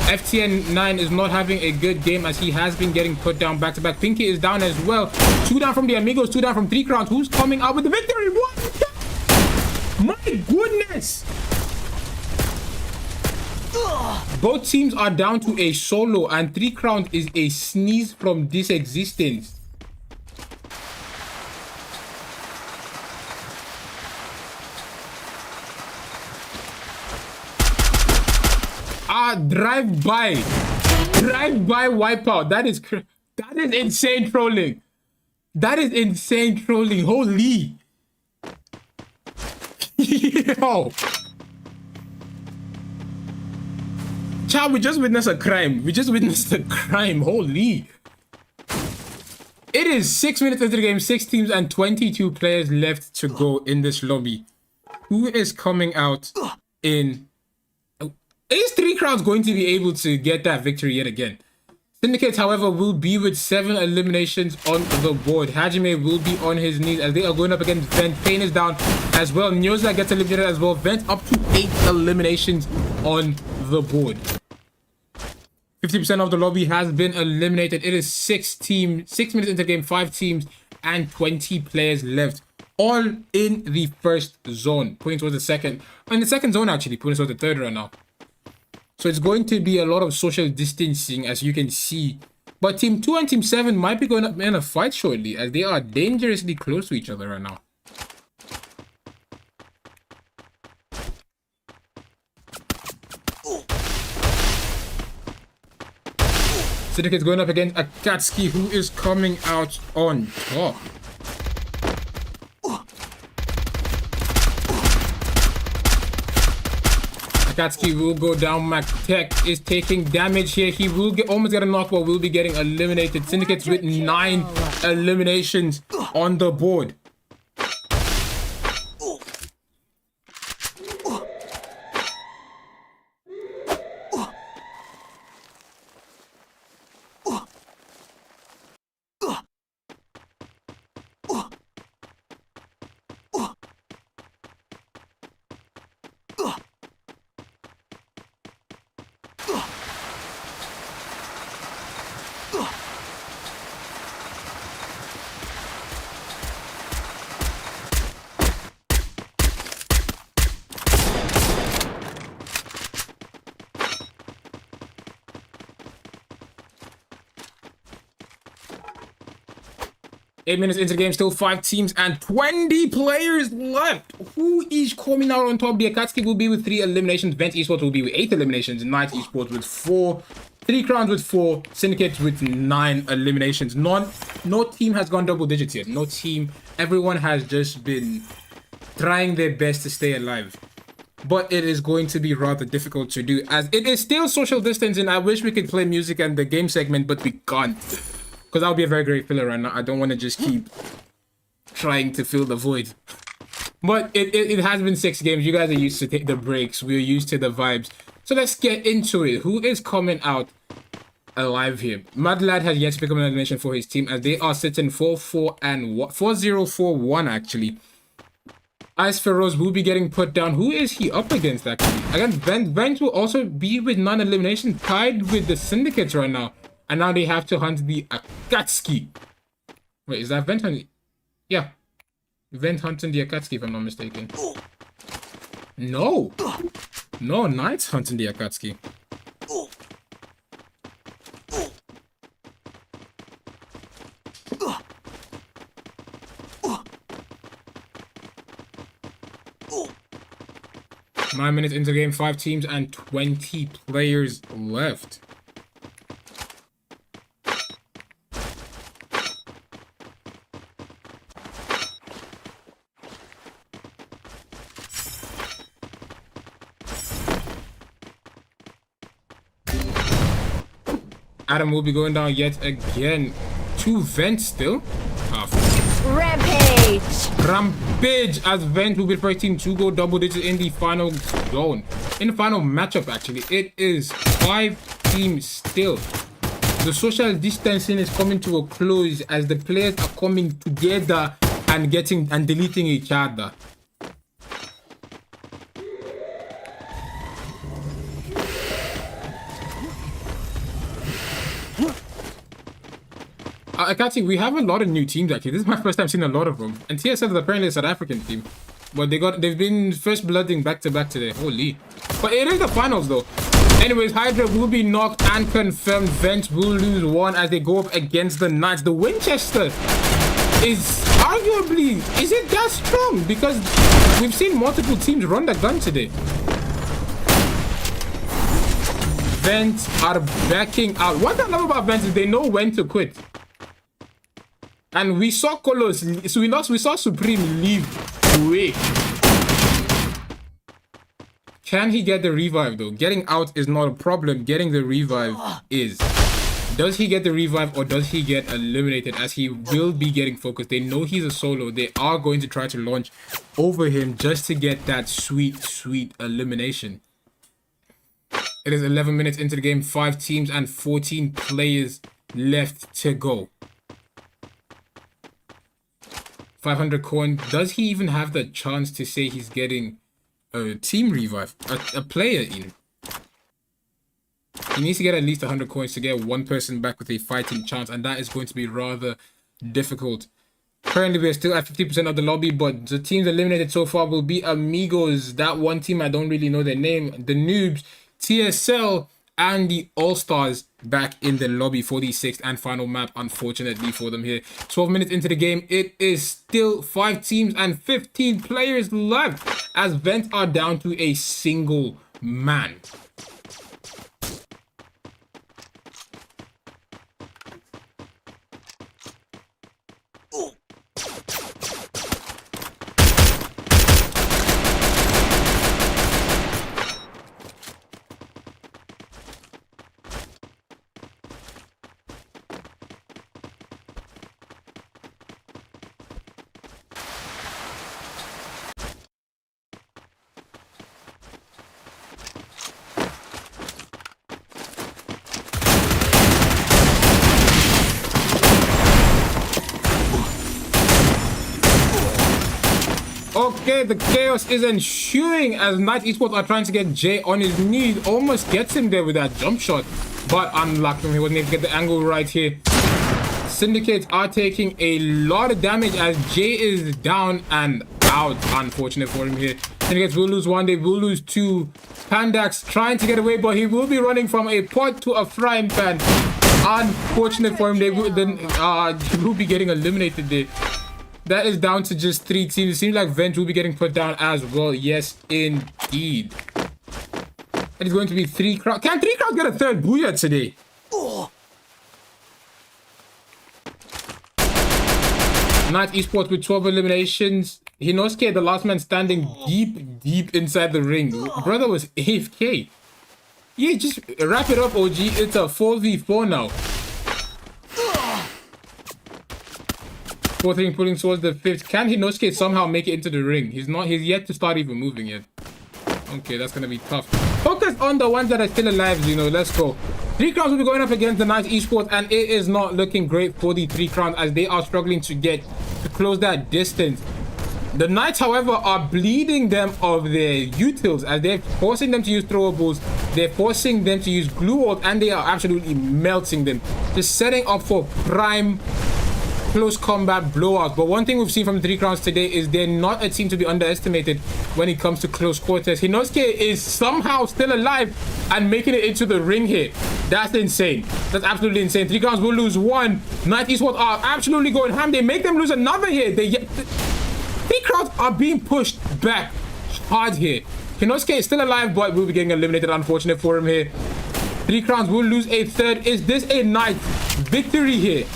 FTN9 is not having a good game as he has been getting put down back to back. Pinky is down as well. 2 down from the Amigos, 2 down from 3 crowns. Who's coming out with the victory? What? My goodness! Both teams are down to a solo, and 3 crowns is a sneeze from this existence. Drive-by wipeout. That is insane trolling. That is insane trolling. Holy. Yo. Child, we just witnessed a crime. We just witnessed a crime. Holy. It is 6 minutes into the game, 6 teams and 22 players left to go in this lobby. who is coming out in... Is 3 Crowns going to be able to get that victory yet again? Syndicates, however, will be with 7 eliminations on the board. Hajime will be on his knees as they are going up against Vent. Pain is down as well. Nyoza gets eliminated as well. Vent up to 8 eliminations on the board. 50% of the lobby has been eliminated. It is 6 minutes into the game, 5 teams, and 20 players left. All in the first zone. Pointing towards the second. In the second zone, actually. Pointing towards the third right now. So it's going to be a lot of social distancing, as you can see. But Team 2 and Team 7 might be going up in a fight shortly, as they are dangerously close to each other right now. Syndicate's going up against Akatsuki, who is coming out on top. Akatsuki will go down. MacTech is taking damage here. He will almost get a knock, but will be getting eliminated. Syndicates with 9 eliminations on the board. Eight minutes into the game, still 5 teams and 20 players left. Who is coming out on top? The Akatsuki will be with 3 eliminations. Vent Esports will be with 8 eliminations. Night Esports with 4. 3 Crowns with 4. Syndicates with 9 eliminations. No team has gone double digits yet. No team. Everyone has just been trying their best to stay alive. But it is going to be rather difficult to do, as it is still social distancing. I wish we could play music and the game segment, but we can't. Because that would be a very great filler right now. I don't want to just keep trying to fill the void. But it has been 6 games. You guys are used to take the breaks. We're used to the vibes. So let's get into it. Who is coming out alive here? Mad Lad has yet to become an elimination for his team, as they are sitting 4-4 and 4-0-4-1 actually. Ice Feroz will be getting put down. Who is he up against actually? Against Vent will also be with 9 elimination, tied with the Syndicates right now. And now they have to hunt the Akatsuki. Wait, is that Vent hunting? Yeah. Vent hunting the Akatsuki, if I'm not mistaken. No. No, Knight's hunting the Akatsuki. Nine minutes into the game, 5 teams and 20 players left. Adam will be going down yet again. 2 Vents still. Rampage as Vent will be the first team to go double digits in the final zone. In the final matchup, actually. It is 5 teams still. The social distancing is coming to a close as the players are coming together and deleting each other. I can't see. We have a lot of new teams actually. This is my first time seeing a lot of them. And TSL is apparently a South African team, but they've been first blooding back to back today. Holy! But it is the finals though. Anyways, Hydra will be knocked and confirmed. Vent will lose 1 as they go up against the Knights. The Winchester is arguably, is it that strong? Because we've seen multiple teams run the gun today. Vent are backing out. What I love about Vent is they know when to quit. And we saw Kolos, so we saw Supreme leave quick. Can he get the revive though? Getting out is not a problem. Getting the revive is. Does he get the revive or does he get eliminated, as he will be getting focused? They know he's a solo. They are going to try to launch over him just to get that sweet elimination. It is 11 minutes into the game, 5 teams and 14 players left to go. 500 coin. Does he even have the chance to say he's getting a team revive? A player in? He needs to get at least 100 coins to get one person back with a fighting chance, and that is going to be rather difficult. Currently, we are still at 50% of the lobby, but the teams eliminated so far will be Amigos, that one team I don't really know their name, the Noobs, TSL, and the All-Stars back in the lobby for the 6th and final map, unfortunately for them here. 12 minutes into the game, it is still 5 teams and 15 players left, as Vents are down to a single man. Okay, the chaos is ensuing as Knight Esports are trying to get Jay on his knees. Almost gets him there with that jump shot, but unlucky. He wasn't able to get the angle right here. Syndicates are taking a lot of damage as Jay is down and out. Unfortunate for him here. Syndicates will lose 1, they will lose 2. Pandax trying to get away, but he will be running from a pot to a frying pan. Unfortunate for him, he will be getting eliminated there. That is down to just 3 teams. It seems like Venge will be getting put down as well. Yes, indeed. It is going to be 3 crowds. Can 3 crowds get a third booyah today? Knight Esports with 12 eliminations. Hinosuke, the last man standing deep inside the ring. Brother was AFK. Yeah, just wrap it up, OG. It's a 4v4 now. 4th ring pulling towards the 5th. Can Hinosuke somehow make it into the ring? He's yet to start even moving yet. Okay, that's gonna be tough. Focus on the ones that are still alive, you know. Let's go. 3 crowns will be going up against the Knight Esports, and it is not looking great for the 3 crowns as they are struggling to close that distance. The Knights, however, are bleeding them of their utils as they're forcing them to use throwables. They're forcing them to use glue wall, and they are absolutely melting them. Just setting up for prime close combat blowouts. But one thing we've seen from the 3 crowns today is they're not a team to be underestimated when it comes to close quarters. Hinosuke is somehow still alive and making it into the ring here. That's insane. That's absolutely insane. 3 crowns will lose 1. Knight Esports are absolutely going ham. They make them lose another here. 3 crowns are being pushed back hard here. Hinosuke is still alive, but will be getting eliminated. Unfortunate for him here. 3 crowns will lose a third. Is this a Knight victory here?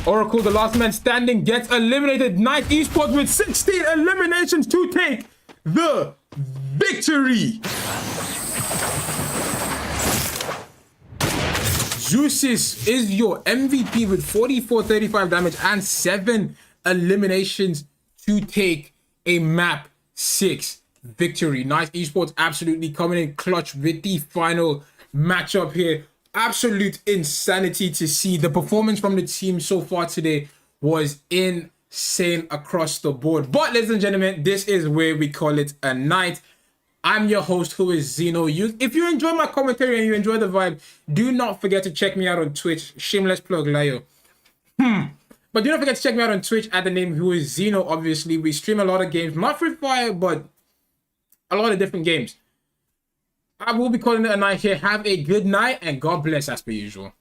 Oracle, the last man standing, gets eliminated. Knight Esports with 16 eliminations to take the victory. Juices is your MVP with 44-35 damage and 7 eliminations to take a map 6 victory. Knight Esports absolutely coming in clutch with the final matchup here. Absolute insanity to see. The performance from the team so far today was insane across the board. But ladies and gentlemen, this is where we call it a night. I'm your host, who is Zeno. If you enjoy my commentary and you enjoy the vibe, do not forget to check me out on Twitch. Shameless plug, Layo. But do not forget to check me out on Twitch at the name who is Zeno. Obviously, we stream a lot of games, not Free Fire, but a lot of different games. I will be calling it a night here. Have a good night and God bless as per usual.